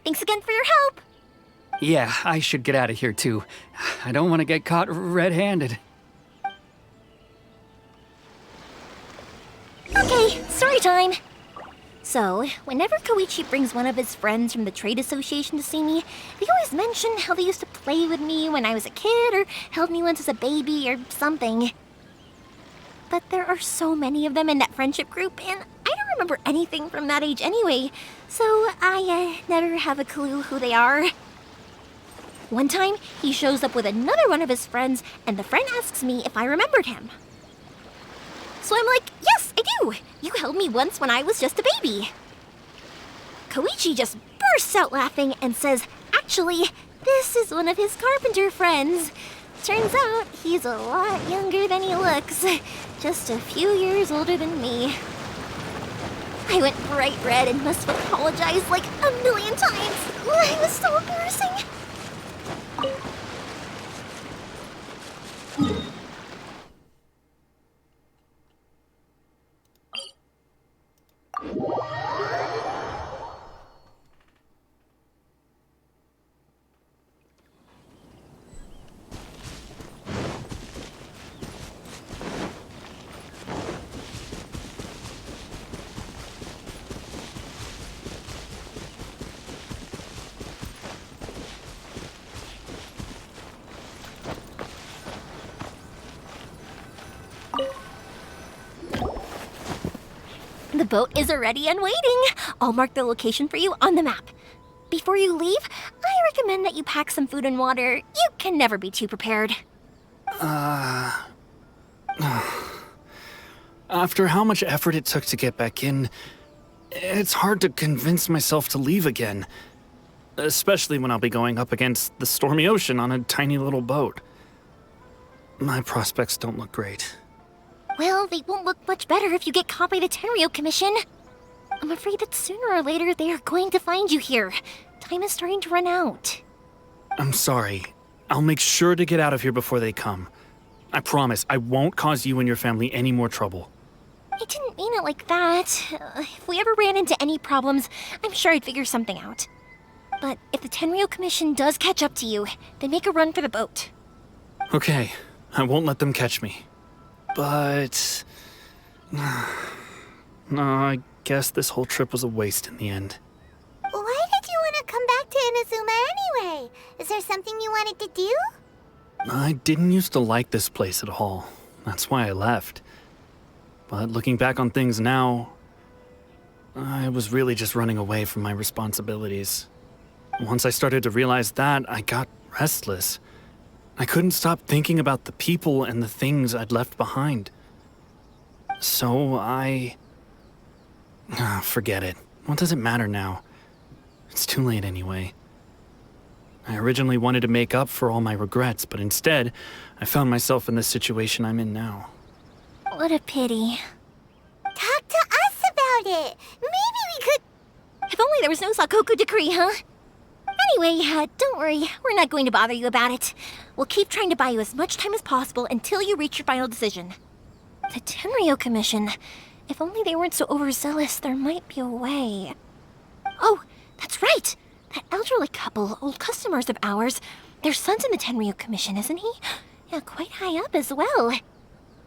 Speaker 3: Thanks again for your help.
Speaker 8: Yeah, I should get out of here too. I don't want to get caught red-handed.
Speaker 3: Okay, story time. So, whenever Koichi brings one of his friends from the trade association to see me, they always mention how they used to play with me when I was a kid or held me once as a baby or something. But there are so many of them in that friendship group, and I don't remember anything from that age anyway, so I never have a clue who they are. One time, he shows up with another one of his friends, and the friend asks me if I remembered him. So I'm like, yes, I do! You held me once when I was just a baby. Koichi just bursts out laughing and says, actually, this is one of his carpenter friends. Turns out he's a lot younger than he looks. Just a few years older than me. I went bright red and must have apologized like a million times. It was so embarrassing. The boat is ready and waiting. I'll mark the location for you on the map. Before you leave, I recommend that you pack some food and water. You can never be too prepared.
Speaker 7: After how much effort it took to get back in, it's hard to convince myself to leave again. Especially when I'll be going up against the stormy ocean on a tiny little boat. My prospects don't look great.
Speaker 3: Well, they won't look much better if you get caught by the Tenryo Commission. I'm afraid that sooner or later they are going to find you here. Time is starting to run out.
Speaker 7: I'm sorry. I'll make sure to get out of here before they come. I promise I won't cause you and your family any more trouble.
Speaker 3: I didn't mean it like that. If we ever ran into any problems, I'm sure I'd figure something out. But if the Tenryo Commission does catch up to you, then make a run for the boat.
Speaker 7: Okay, I won't let them catch me. But... no, I guess this whole trip was a waste in the end.
Speaker 4: Why did you want to come back to Inazuma anyway? Is there something you wanted to do?
Speaker 7: I didn't used to like this place at all. That's why I left. But looking back on things now, I was really just running away from my responsibilities. Once I started to realize that, I got restless. I couldn't stop thinking about the people and the things I'd left behind. So forget it. What does it matter now? It's too late anyway. I originally wanted to make up for all my regrets, but instead, I found myself in the situation I'm in now.
Speaker 3: What a pity.
Speaker 4: Talk to us about it. Maybe we could...
Speaker 3: If only there was no Sakoku decree, huh? Anyway, don't worry. We're not going to bother you about it. We'll keep trying to buy you as much time as possible until you reach your final decision. The Tenryo Commission. If only they weren't so overzealous, there might be a way. Oh, that's right! That elderly couple, old customers of ours, their son's in the Tenryo Commission, isn't he? Yeah, quite high up as well.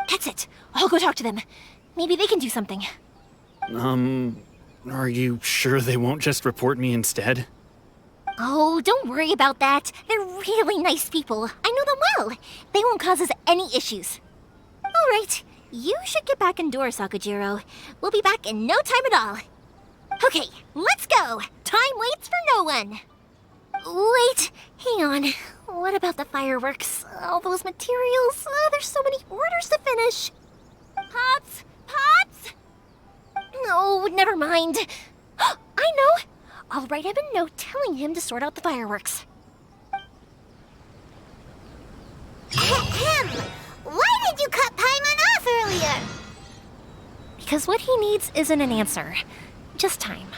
Speaker 3: That's it. I'll go talk to them. Maybe they can do something.
Speaker 7: Are you sure they won't just report me instead?
Speaker 3: Oh, don't worry about that. They're really nice people. I know them well. They won't cause us any issues. All right. You should get back indoors, Sakujiro. We'll be back in no time at all. Okay, let's go. Time waits for no one. Wait, hang on. What about the fireworks? All those materials? There's so many orders to finish. Pops! Pops! No, never mind. I know. I'll write him a note telling him to sort out the fireworks.
Speaker 4: Ahem! Why did you cut Paimon off earlier?
Speaker 3: Because what he needs isn't an answer, just time.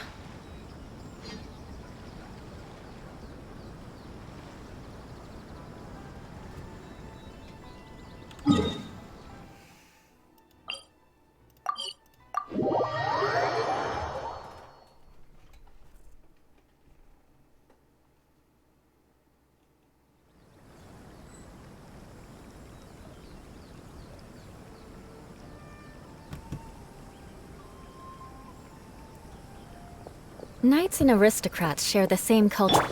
Speaker 13: Knights and aristocrats share the same culture.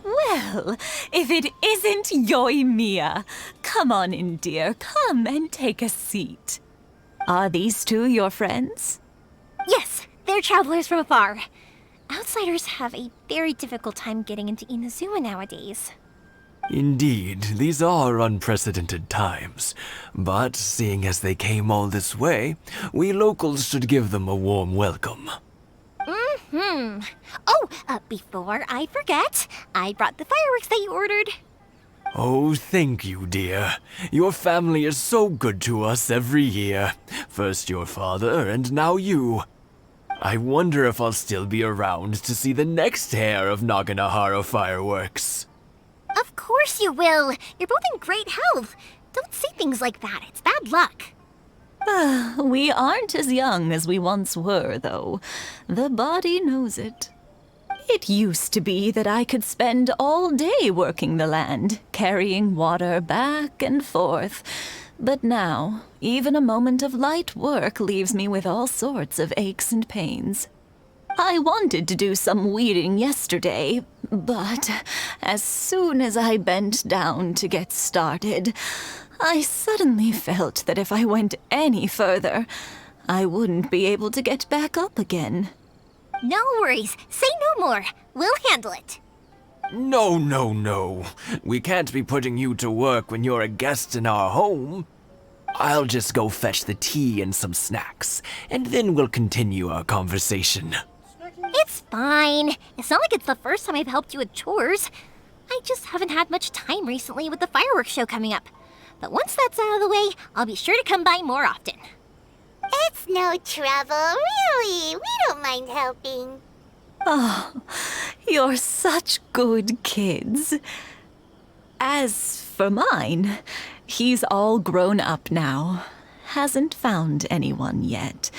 Speaker 14: Well, if it isn't Yoimiya. Come on in, dear. Come and take a seat. Are these two your friends?
Speaker 3: Yes, they're travelers from afar. Outsiders have a very difficult time getting into Inazuma nowadays.
Speaker 15: Indeed, these are unprecedented times. But seeing as they came all this way, we locals should give them a warm welcome.
Speaker 3: Oh, before I forget, I brought the fireworks that you ordered.
Speaker 15: Oh, thank you, dear. Your family is so good to us every year. First your father, and now you. I wonder if I'll still be around to see the next hair of Naganahara fireworks.
Speaker 3: Of course you will. You're both in great health. Don't say things like that. It's bad luck.
Speaker 14: We aren't as young as we once were, though. The body knows it. It used to be that I could spend all day working the land, carrying water back and forth. But now, even a moment of light work leaves me with all sorts of aches and pains. I wanted to do some weeding yesterday, but as soon as I bent down to get started, I suddenly felt that if I went any further, I wouldn't be able to get back up again.
Speaker 3: No worries. Say no more. We'll handle it.
Speaker 15: No, no, no. We can't be putting you to work when you're a guest in our home. I'll just go fetch the tea and some snacks, and then we'll continue our conversation.
Speaker 3: It's fine. It's not like it's the first time I've helped you with chores. I just haven't had much time recently with the fireworks show coming up. But once that's out of the way, I'll be sure to come by more often.
Speaker 4: It's no trouble, really. We don't mind helping.
Speaker 14: Oh, you're such good kids. As for mine, he's all grown up now. Hasn't found anyone yet.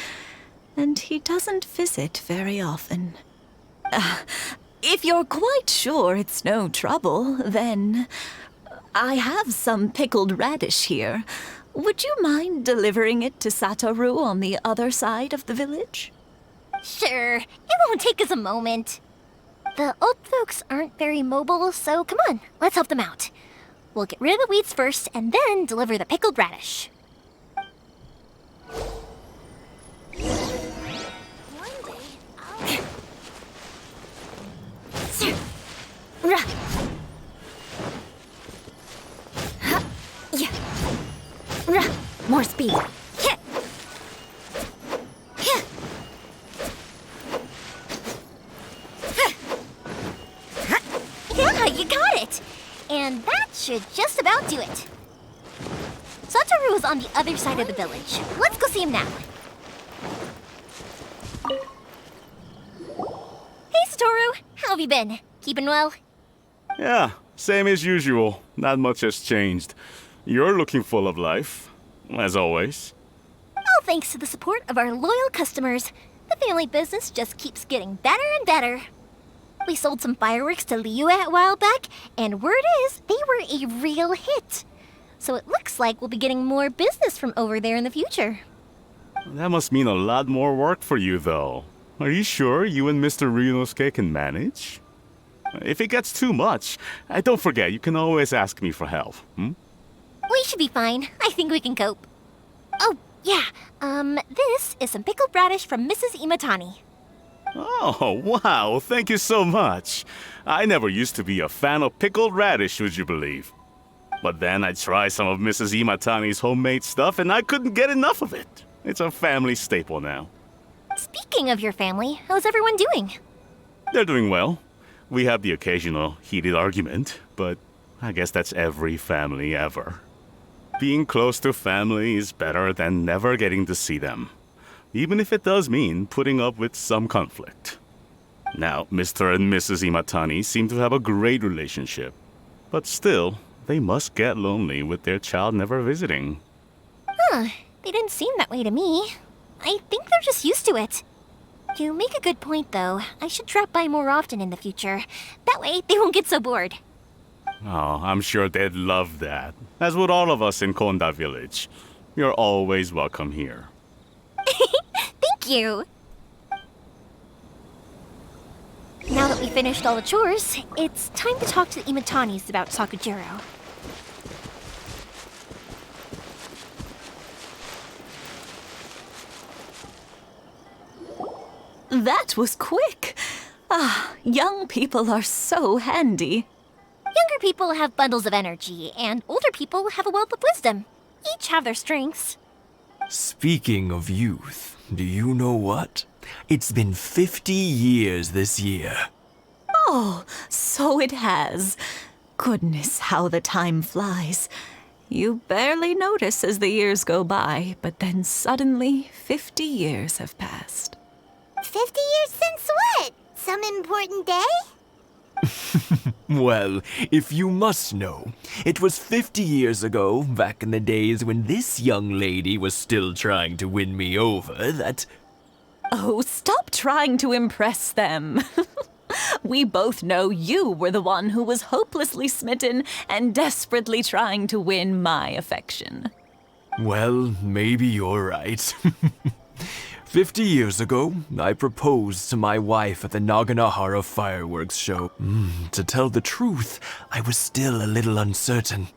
Speaker 14: And he doesn't visit very often. If you're quite sure it's no trouble, then I have some pickled radish here. Would you mind delivering it to Satoru on the other side of the village?
Speaker 3: Sure, it won't take us a moment. The old folks aren't very mobile, so come on, let's help them out. We'll get rid of the weeds first, and then deliver the pickled radish.
Speaker 13: More speed.
Speaker 3: Yeah, you got it! And that should just about do it. Satoru is on the other side of the village. Let's go see him now. Hey, Satoru! How have you been? Keeping well?
Speaker 16: Yeah, same as usual. Not much has changed. You're looking full of life, as always.
Speaker 3: All thanks to the support of our loyal customers, the family business just keeps getting better and better. We sold some fireworks to Liyue a while back, and word is they were a real hit. So it looks like we'll be getting more business from over there in the future.
Speaker 16: That must mean a lot more work for you, though. Are you sure you and Mr. Ryunosuke can manage? If it gets too much, don't forget, you can always ask me for help,
Speaker 3: We should be fine. I think we can cope. Oh, yeah. This is some pickled radish from Mrs. Imatani.
Speaker 16: Oh, wow, thank you so much. I never used to be a fan of pickled radish, would you believe? But then I tried some of Mrs. Imatani's homemade stuff and I couldn't get enough of it. It's a family staple now.
Speaker 3: Speaking of your family, how's everyone doing?
Speaker 16: They're doing well. We have the occasional heated argument, but I guess that's every family ever. Being close to family is better than never getting to see them, even if it does mean putting up with some conflict. Now, Mr. and Mrs. Imatani seem to have a great relationship, but still, they must get lonely with their child never visiting.
Speaker 3: Huh, they didn't seem that way to me. I think they're just used to it. You make a good point, though. I should drop by more often in the future. That way, they won't get so bored.
Speaker 16: Oh, I'm sure they'd love that. As would all of us in Konda Village. You're always welcome here.
Speaker 3: Thank you! Now that we finished all the chores, it's time to talk to the Imatanis about Sakujiro.
Speaker 14: That was quick. Ah, young people are so handy.
Speaker 3: Younger people have bundles of energy, and older people have a wealth of wisdom. Each have their strengths.
Speaker 15: Speaking of youth, do you know what? It's been 50 years this year.
Speaker 14: Oh, so it has. Goodness, how the time flies. You barely notice as the years go by, but then suddenly 50 years have passed.
Speaker 4: 50 years since what? Some important day?
Speaker 15: Well, if you must know, it was 50 years ago, back in the days when this young lady was still trying to win me over, that...
Speaker 14: Oh, stop trying to impress them. We both know you were the one who was hopelessly smitten and desperately trying to win my affection.
Speaker 15: Well, maybe you're right. 50 years ago, I proposed to my wife at the Naganahara fireworks show. To tell the truth, I was still a little uncertain.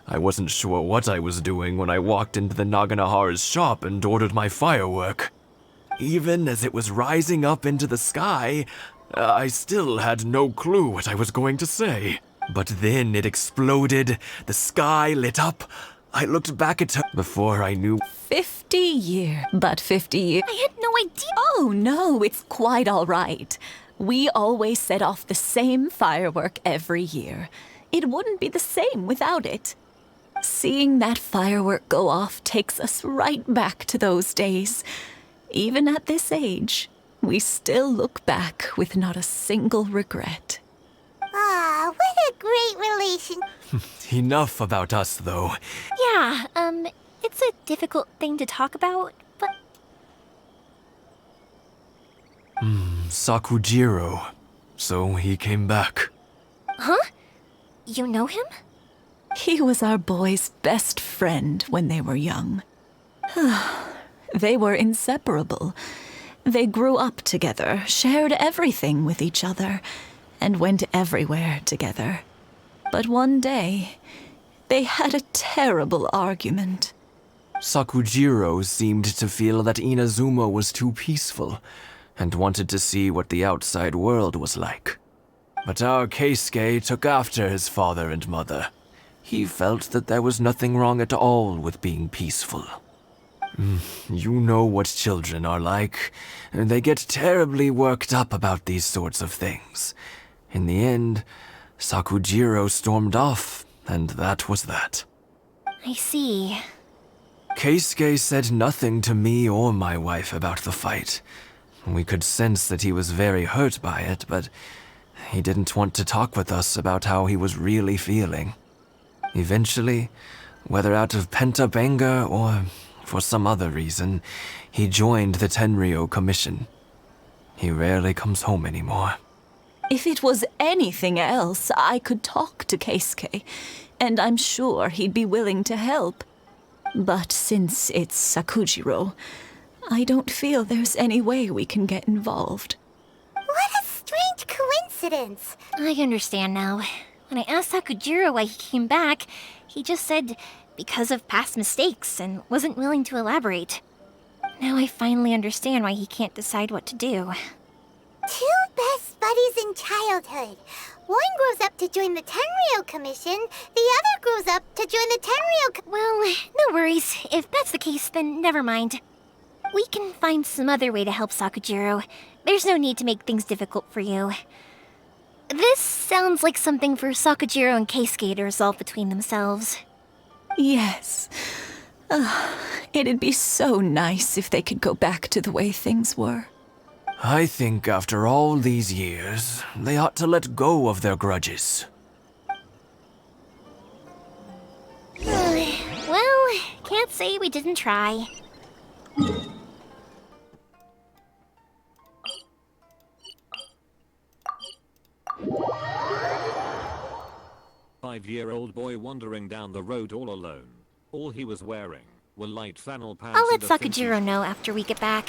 Speaker 15: I wasn't sure what I was doing when I walked into the Naganahara's shop and ordered my firework. Even as it was rising up into the sky, I still had no clue what I was going to say. But then it exploded, the sky lit up. I looked back at her before I knew.
Speaker 14: 50 years. But 50 years.
Speaker 3: I had no idea.
Speaker 14: Oh, no, it's quite all right. We always set off the same firework every year. It wouldn't be the same without it. Seeing that firework go off takes us right back to those days. Even at this age, we still look back with not a single regret.
Speaker 4: Ah, what a great relation.
Speaker 15: Enough about us, though.
Speaker 3: Yeah, it's a difficult thing to talk about, but...
Speaker 15: Sakujiro. So he came back.
Speaker 3: Huh? You know him?
Speaker 14: He was our boys' best friend when they were young. They were inseparable. They grew up together, shared everything with each other, and went everywhere together. But one day, they had a terrible argument.
Speaker 15: Sakujiro seemed to feel that Inazuma was too peaceful, and wanted to see what the outside world was like. But our Keisuke took after his father and mother. He felt that there was nothing wrong at all with being peaceful. You know what children are like. They get terribly worked up about these sorts of things. In the end, Sakujiro stormed off, and that was that.
Speaker 3: I see.
Speaker 15: Keisuke said nothing to me or my wife about the fight. We could sense that he was very hurt by it, but he didn't want to talk with us about how he was really feeling. Eventually, whether out of pent-up anger or for some other reason, he joined the Tenryo Commission. He rarely comes home anymore.
Speaker 14: If it was anything else, I could talk to Keisuke, and I'm sure he'd be willing to help. But since it's Sakujiro, I don't feel there's any way we can get involved.
Speaker 4: What a strange coincidence.
Speaker 3: I understand now. When I asked Sakujiro why he came back, he just said because of past mistakes and wasn't willing to elaborate. Now I finally understand why he can't decide what to do.
Speaker 4: Two best buddies in childhood. One grows up to join the Tenryo Commission, the other grows up to join the Tenryo
Speaker 3: Well, no worries. If that's the case, then never mind. We can find some other way to help Sakujiro. There's no need to make things difficult for you. This sounds like something for Sakujiro and Keisuke to resolve between themselves.
Speaker 14: Yes. It'd be so nice if they could go back to the way things were.
Speaker 15: I think after all these years, they ought to let go of their grudges.
Speaker 3: Well, can't say we didn't try.
Speaker 1: 5-year-old boy wandering down the road all alone. All he was wearing were light flannel pants.
Speaker 3: I'll let
Speaker 1: and a thin
Speaker 3: Sakujiro know after we get back.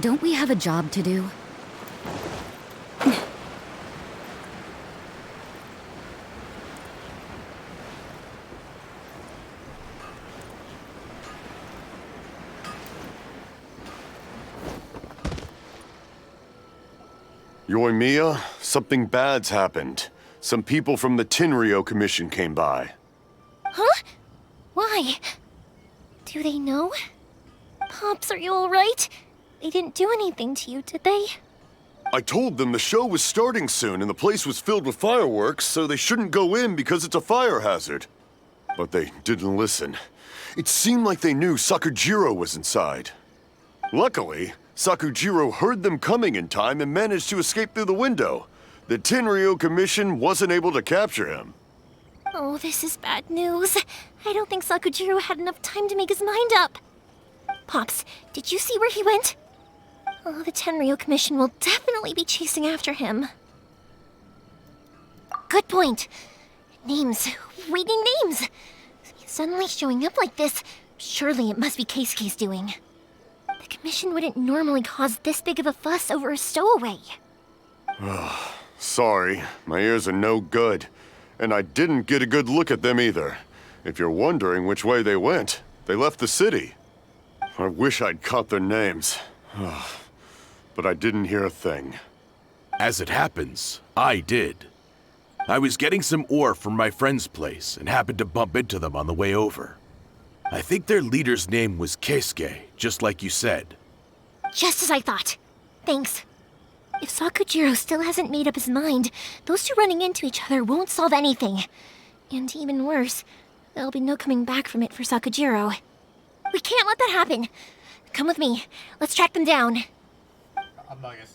Speaker 13: Don't we have a job to do?
Speaker 6: Yoimiya, something bad's happened. Some people from the Tenryou Commission came by.
Speaker 3: Huh? Why? Do they know? Pops, are you alright? They didn't do anything to you, did they?
Speaker 6: I told them the show was starting soon and the place was filled with fireworks, so they shouldn't go in because it's a fire hazard. But they didn't listen. It seemed like they knew Sakujiro was inside. Luckily, Sakujiro heard them coming in time and managed to escape through the window. The Tenryou Commission wasn't able to capture him.
Speaker 3: Oh, this is bad news. I don't think Sakujiro had enough time to make his mind up. Pops, did you see where he went? Oh, the Tenryou Commission will definitely be chasing after him. Good point. Names. Waiting names. Suddenly showing up like this, surely it must be Keisuke's doing. The Commission wouldn't normally cause this big of a fuss over a stowaway.
Speaker 6: Sorry, my ears are no good. And I didn't get a good look at them either. If you're wondering which way they went, they left the city. I wish I'd caught their names. But I didn't hear a thing.
Speaker 10: As it happens, I did. I was getting some ore from my friend's place and happened to bump into them on the way over. I think their leader's name was Keisuke, just like you said.
Speaker 3: Just as I thought. Thanks. If Sakujiro still hasn't made up his mind, those two running into each other won't solve anything. And even worse, there'll be no coming back from it for Sakujiro. We can't let that happen. Come with me. Let's track them down.
Speaker 5: Amogus.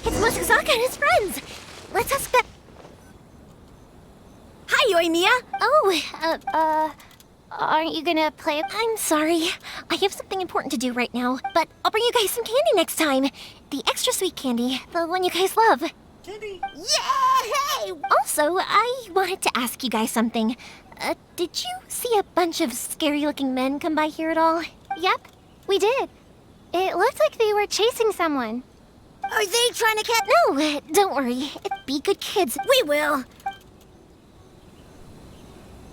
Speaker 3: It's Mochizaka and his friends. Let's ask them.
Speaker 2: Hi, Yoimiya.
Speaker 3: Oh, aren't you gonna play? I'm sorry. I have something important to do right now, but I'll bring you guys some candy next time. The extra sweet candy, the one you guys love.
Speaker 2: Candy? Yay!
Speaker 3: Also, I wanted to ask you guys something. Did you see a bunch of scary-looking men come by here at all?
Speaker 4: Yep, we did. It looked like they were chasing someone.
Speaker 2: Are they trying to catch?
Speaker 3: No, don't worry. Be good kids.
Speaker 2: We will.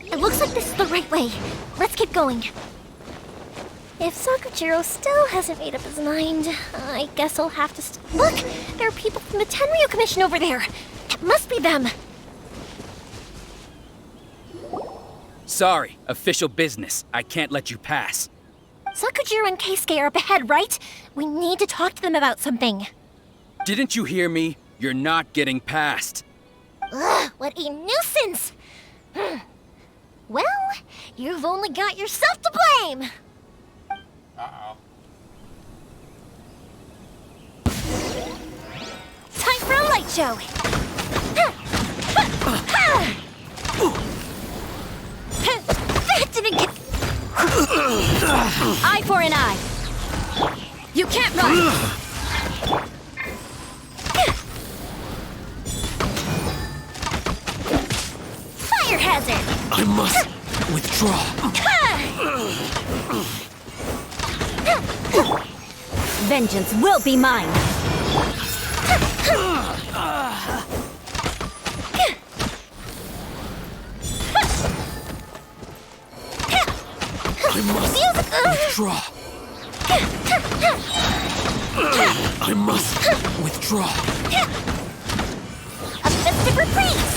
Speaker 3: It looks like this is the right way. Let's keep going. If Sakujiro still hasn't made up his mind, I guess I'll have to Look! There are people from the Tenryou Commission over there! It must be them!
Speaker 17: Sorry, official business. I can't let you pass.
Speaker 3: Sakujiro and Keisuke are up ahead, right? We need to talk to them about something.
Speaker 17: Didn't you hear me? You're not getting past.
Speaker 3: Ugh, what a nuisance! Well, you've only got yourself to blame!
Speaker 5: Uh-oh.
Speaker 3: Time for a light show! That didn't get...
Speaker 13: Eye for an eye. You can't run!
Speaker 3: Fire hazard!
Speaker 7: I must withdraw.
Speaker 13: Vengeance will be mine.
Speaker 7: I must withdraw. I must withdraw.
Speaker 3: A festive reprise!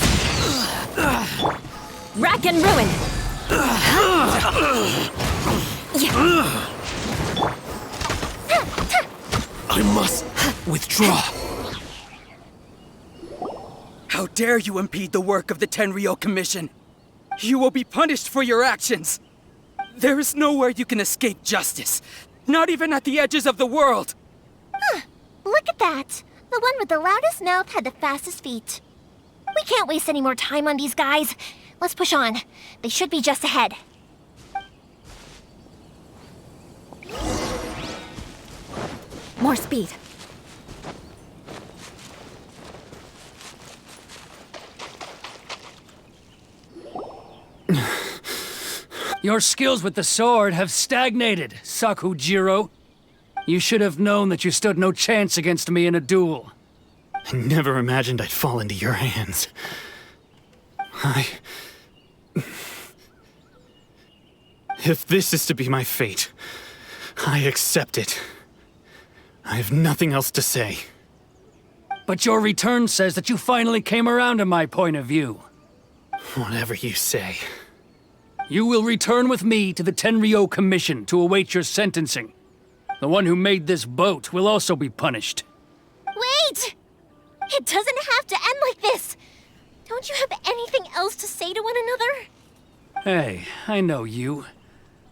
Speaker 13: Rack and ruin.
Speaker 7: I must withdraw.
Speaker 17: How dare you impede the work of the Tenryou Commission? You will be punished for your actions. There is nowhere you can escape justice. Not even at the edges of the world.
Speaker 3: Look at that. The one with the loudest mouth had the fastest feet. We can't waste any more time on these guys. Let's push on. They should be just ahead.
Speaker 13: More speed.
Speaker 8: Your skills with the sword have stagnated, Sakujiro. You should have known that you stood no chance against me in a duel.
Speaker 7: I never imagined I'd fall into your hands. If this is to be my fate, I accept it. I have nothing else to say.
Speaker 8: But your return says that you finally came around to my point of view.
Speaker 7: Whatever you say.
Speaker 8: You will return with me to the Tenryou Commission to await your sentencing. The one who made this boat will also be punished.
Speaker 3: Wait! It doesn't have to end like this! Don't you have anything else to say to one another?
Speaker 8: Hey, I know you.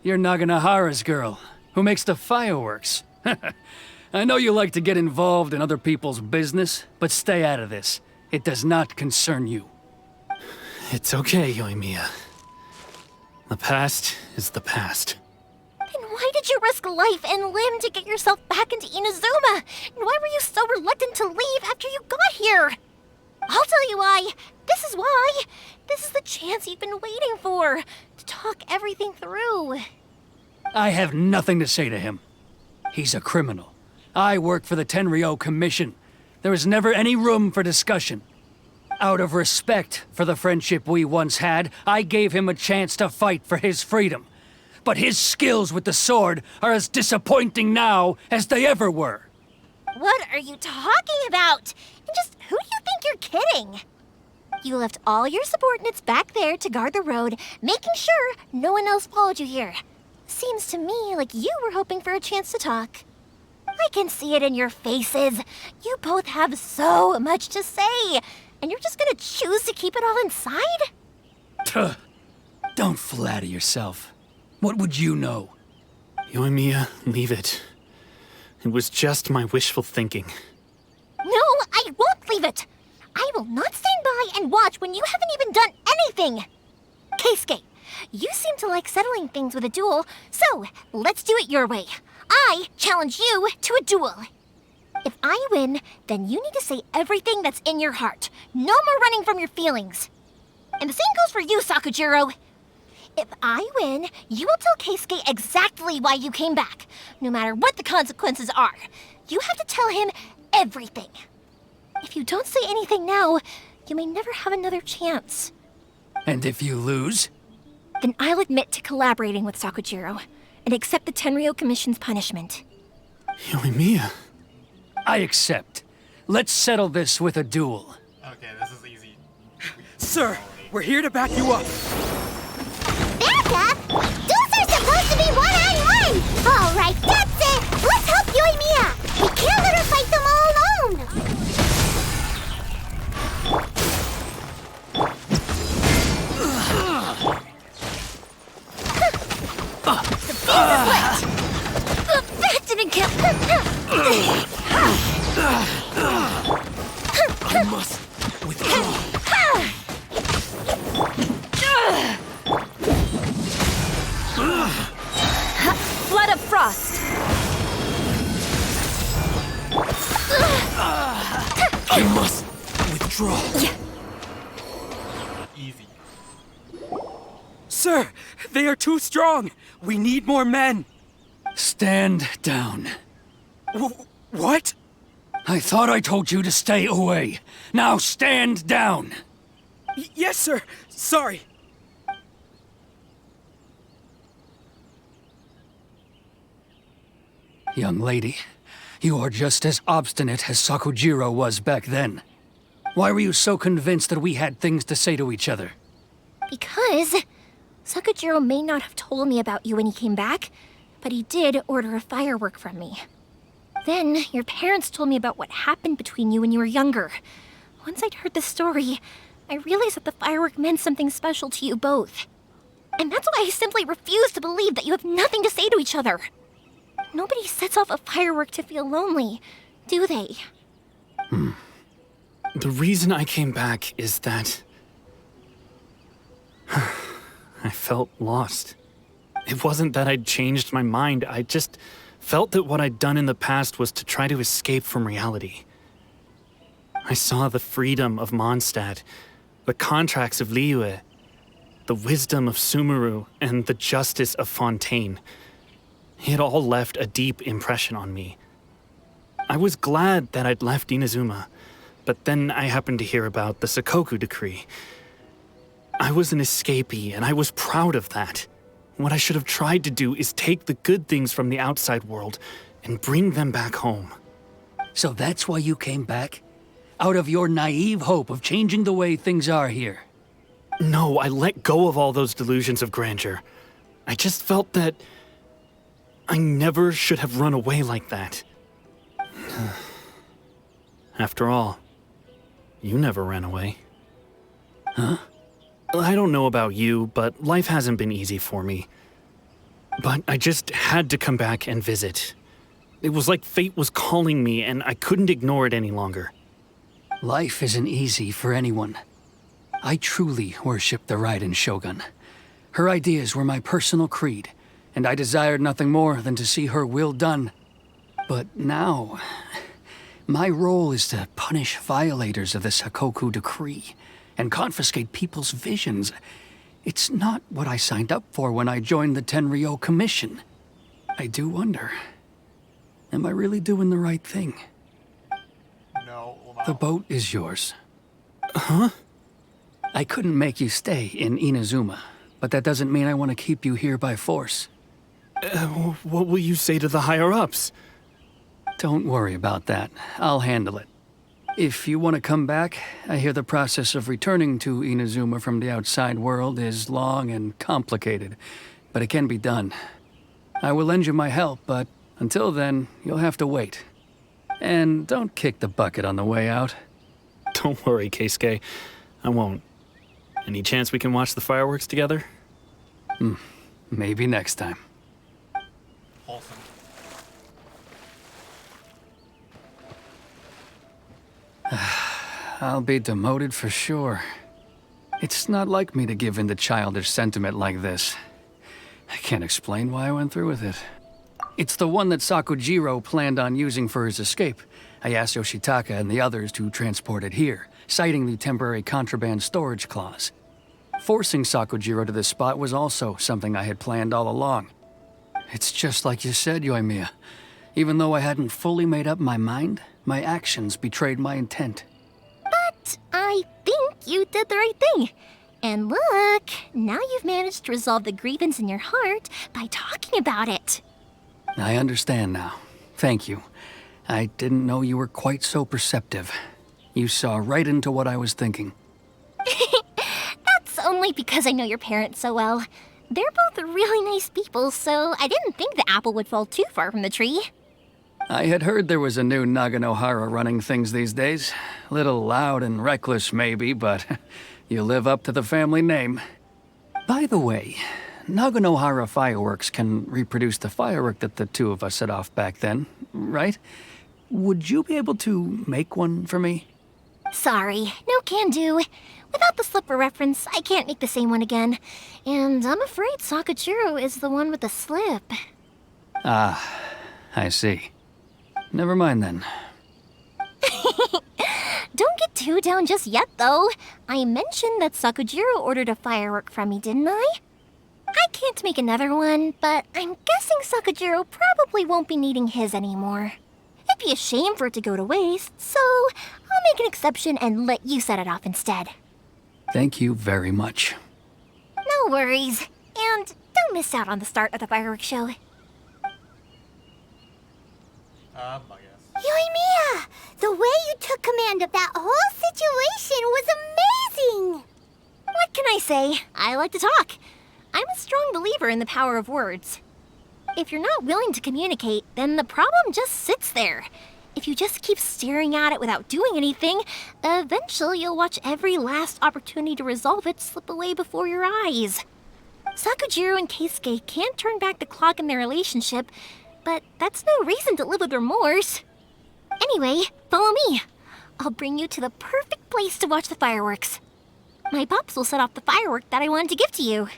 Speaker 8: You're Naganahara's girl, who makes the fireworks. I know you like to get involved in other people's business, but stay out of this. It does not concern you.
Speaker 7: It's okay, Yoimiya. The past is the past.
Speaker 3: Then why did you risk life and limb to get yourself back into Inazuma? And why were you so reluctant to leave after you got here? I'll tell you why. This is why. This is the chance you've been waiting for, to talk everything through.
Speaker 8: I have nothing to say to him. He's a criminal. I work for the Tenryou Commission. There is never any room for discussion. Out of respect for the friendship we once had, I gave him a chance to fight for his freedom. But his skills with the sword are as disappointing now as they ever were.
Speaker 3: What are you talking about? And just who do you think you're kidding? You left all your subordinates back there to guard the road, making sure no one else followed you here. Seems to me like you were hoping for a chance to talk. I can see it in your faces. You both have so much to say, and you're just gonna choose to keep it all inside?
Speaker 8: Tuh. Don't flatter yourself. What would you know?
Speaker 7: Yoimiya, leave it. It was just my wishful thinking.
Speaker 3: No, I won't leave it. I will not stand by and watch when you haven't even done anything. Keisuke, you seem to like settling things with a duel, so let's do it your way. I challenge you to a duel. If I win, then you need to say everything that's in your heart. No more running from your feelings. And the same goes for you, Sakujiro. If I win, you will tell Keisuke exactly why you came back, no matter what the consequences are. You have to tell him everything. If you don't say anything now, you may never have another chance.
Speaker 8: And if you lose?
Speaker 3: Then I'll admit to collaborating with Sakujiro and accept the Tenryou Commission's punishment.
Speaker 7: Yoimiya.
Speaker 8: I accept. Let's settle this with a duel.
Speaker 5: Okay, this is easy.
Speaker 17: Sir, we're here to back you up.
Speaker 4: Back up? Duels are supposed to be one-on-one! All right, that's it! Let's help Yoimiya! We can't let her fight them all alone!
Speaker 3: That didn't count.
Speaker 15: I must withdraw.
Speaker 13: Flood of frost.
Speaker 15: I must withdraw.
Speaker 5: Easy.
Speaker 17: Sir, they are too strong. We need more men.
Speaker 8: Stand down.
Speaker 17: What?
Speaker 8: I thought I told you to stay away. Now stand down.
Speaker 17: Yes, sir. Sorry.
Speaker 8: Young lady, you are just as obstinate as Sakujiro was back then. Why were you so convinced that we had things to say to each other?
Speaker 3: Because Sakujiro may not have told me about you when he came back, but he did order a firework from me. Then your parents told me about what happened between you when you were younger. Once I'd heard the story, I realized that the firework meant something special to you both. And that's why I simply refuse to believe that you have nothing to say to each other. Nobody sets off a firework to feel lonely, do they?
Speaker 7: The reason I came back is that I felt lost. It wasn't that I'd changed my mind, I just felt that what I'd done in the past was to try to escape from reality. I saw the freedom of Mondstadt, the contracts of Liyue, the wisdom of Sumeru, and the justice of Fontaine. It all left a deep impression on me. I was glad that I'd left Inazuma, but then I happened to hear about the Sakoku decree. I was an escapee, and I was proud of that. What I should have tried to do is take the good things from the outside world and bring them back home.
Speaker 8: So that's why you came back? Out of your naive hope of changing the way things are here?
Speaker 7: No, I let go of all those delusions of grandeur. I just felt that I never should have run away like that. After all, you never ran away.
Speaker 8: Huh?
Speaker 7: I don't know about you, but life hasn't been easy for me. But I just had to come back and visit. It was like fate was calling me, and I couldn't ignore it any longer.
Speaker 8: Life isn't easy for anyone. I truly worship the Raiden Shogun. Her ideas were my personal creed, and I desired nothing more than to see her will done. But now, my role is to punish violators of the Sakoku decree and confiscate people's visions. It's not what I signed up for when I joined the Tenryo Commission. I do wonder, am I really doing the right thing?
Speaker 5: No.
Speaker 8: The boat is yours.
Speaker 7: Huh?
Speaker 8: I couldn't make you stay in Inazuma, but that doesn't mean I want to keep you here by force.
Speaker 7: What will you say to the higher-ups?
Speaker 8: Don't worry about that. I'll handle it. If you want to come back, I hear the process of returning to Inazuma from the outside world is long and complicated, but it can be done. I will lend you my help, but until then, you'll have to wait. And don't kick the bucket on the way out.
Speaker 7: Don't worry, Keisuke. I won't. Any chance we can watch the fireworks together?
Speaker 8: Maybe next time.
Speaker 5: Wholesome.
Speaker 8: I'll be demoted for sure. It's not like me to give in to childish sentiment like this. I can't explain why I went through with it. It's the one that Sakujiro planned on using for his escape. I asked Yoshitaka and the others to transport it here, citing the temporary contraband storage clause. Forcing Sakujiro to this spot was also something I had planned all along. It's just like you said, Yoimiya. Even though I hadn't fully made up my mind, my actions betrayed my intent.
Speaker 3: But I think you did the right thing. And look, now you've managed to resolve the grievance in your heart by talking about it.
Speaker 8: I understand now. Thank you. I didn't know you were quite so perceptive. You saw right into what I was thinking.
Speaker 3: That's only because I know your parents so well. They're both really nice people, so I didn't think the apple would fall too far from the tree.
Speaker 8: I had heard there was a new Naganohara running things these days. Little loud and reckless, maybe, but you live up to the family name. By the way, Naganohara fireworks can reproduce the firework that the two of us set off back then, right? Would you be able to make one for me?
Speaker 3: Sorry, no can do. Without the slipper reference, I can't make the same one again. And I'm afraid Sakujiro is the one with the slip.
Speaker 8: Ah, I see. Never mind then.
Speaker 3: Don't get too down just yet, though. I mentioned that Sakujiro ordered a firework from me, didn't I? I can't make another one, but I'm guessing Sakujiro probably won't be needing his anymore. It'd be a shame for it to go to waste, so I'll make an exception and let you set it off instead.
Speaker 8: Thank you very much.
Speaker 3: No worries. And don't miss out on the start of the fireworks show.
Speaker 5: I guess.
Speaker 4: Yoimiya! The way you took command of that whole situation was amazing!
Speaker 3: What can I say? I like to talk. I'm a strong believer in the power of words. If you're not willing to communicate, then the problem just sits there. If you just keep staring at it without doing anything, eventually you'll watch every last opportunity to resolve it slip away before your eyes. Sakujiro and Keisuke can't turn back the clock in their relationship, but that's no reason to live with remorse. Anyway, follow me. I'll bring you to the perfect place to watch the fireworks. My pops will set off the firework that I wanted to give to you.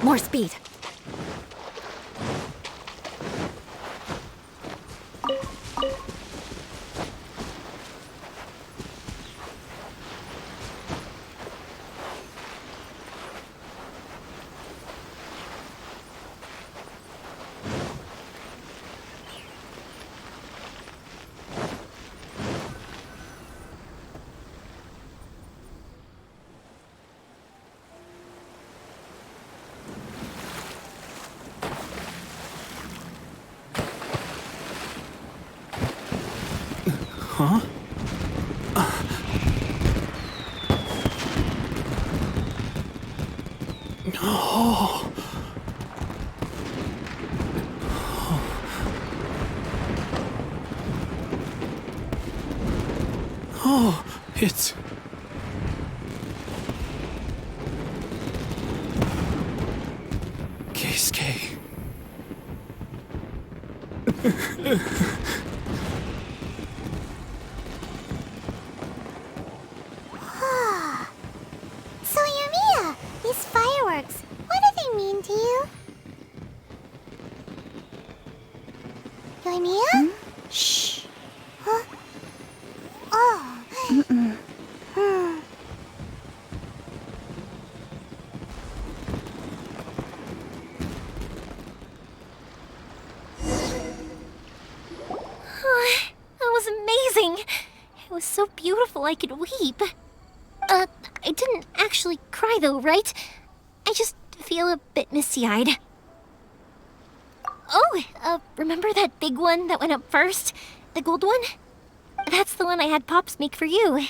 Speaker 13: More speed.
Speaker 7: Huh? Oh. Oh, it's... Keisuke.
Speaker 4: So, Yoimiya, these fireworks, what do they mean to you? Yoimiya?
Speaker 2: Shh.
Speaker 4: Huh? Oh.
Speaker 3: That was amazing. It was so beautiful I could weep. I didn't actually cry though, right? I just feel a bit misty-eyed. Oh, remember that big one that went up first? The gold one? That's the one I had Pops make for you.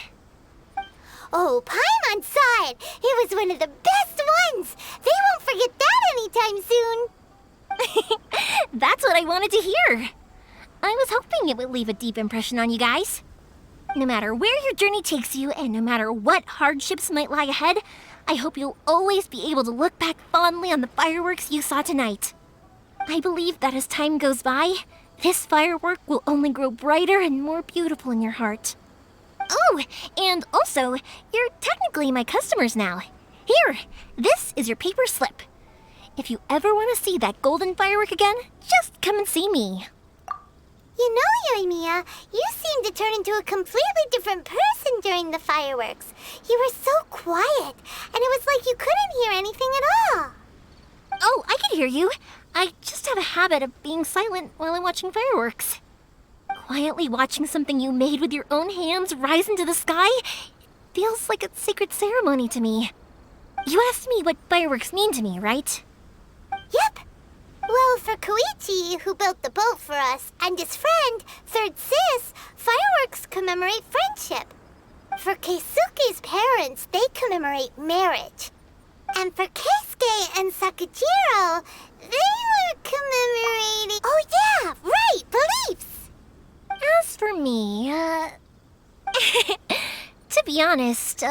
Speaker 4: Oh, Paimon saw it! It was one of the best ones! They won't forget that anytime soon!
Speaker 3: That's what I wanted to hear. I was hoping it would leave a deep impression on you guys. No matter where your journey takes you, and no matter what hardships might lie ahead, I hope you'll always be able to look back fondly on the fireworks you saw tonight. I believe that as time goes by, this firework will only grow brighter and more beautiful in your heart. Oh, and also, you're technically my customers now. Here, this is your paper slip. If you ever want to see that golden firework again, just come and see me.
Speaker 4: You know, Yoimiya, you seemed to turn into a completely different person during the fireworks. You were so quiet, and it was like you couldn't hear anything at all.
Speaker 3: Oh, I can hear you. I just have a habit of being silent while I'm watching fireworks. Quietly watching something you made with your own hands rise into the sky feels like a sacred ceremony to me. You asked me what fireworks mean to me, right?
Speaker 4: Yep. Well, for Koichi, who built the boat for us, and his friend, Third Sis, fireworks commemorate friendship. For Keisuke's parents, they commemorate marriage. And for Keisuke and Sakujiro, they were commemorating... Oh yeah, right, beliefs!
Speaker 3: As for me, to be honest,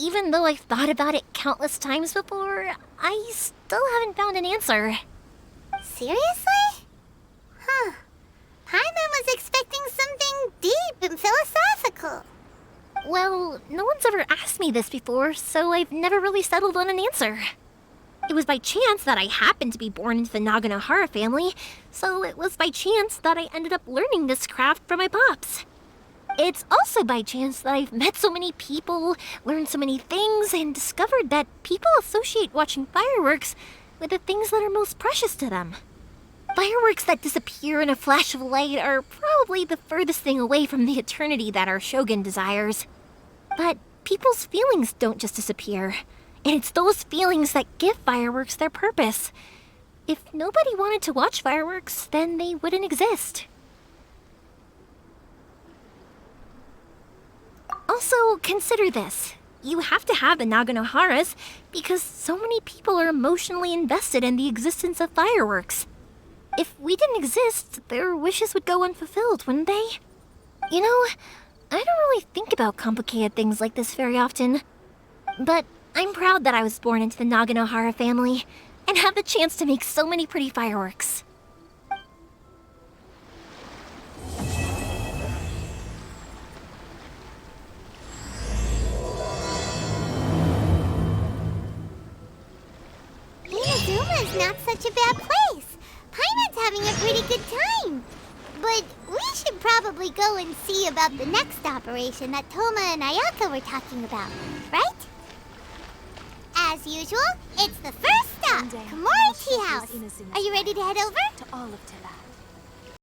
Speaker 3: even though I've thought about it countless times before, I still haven't found an answer.
Speaker 4: Seriously? Huh. Paimon was expecting something deep and philosophical.
Speaker 3: Well, no one's ever asked me this before, so I've never really settled on an answer. It was by chance that I happened to be born into the Naganohara family, so it was by chance that I ended up learning this craft from my pops. It's also by chance that I've met so many people, learned so many things, and discovered that people associate watching fireworks with the things that are most precious to them. Fireworks that disappear in a flash of light are probably the furthest thing away from the eternity that our shogun desires. But people's feelings don't just disappear, and it's those feelings that give fireworks their purpose. If nobody wanted to watch fireworks, then they wouldn't exist. Also, consider this. You have to have the Naganoharas because so many people are emotionally invested in the existence of fireworks. If we didn't exist, their wishes would go unfulfilled, wouldn't they? You know, I don't really think about complicated things like this very often. But I'm proud that I was born into the Naganohara family and have the chance to make so many pretty fireworks.
Speaker 4: Inazuma's not such a bad place. Paimon's having a pretty good time. But we should probably go and see about the next operation that Toma and Ayaka were talking about, right? As usual, it's the first stop, Komori Tea House. Are you ready to head over?
Speaker 13: To all of Tela.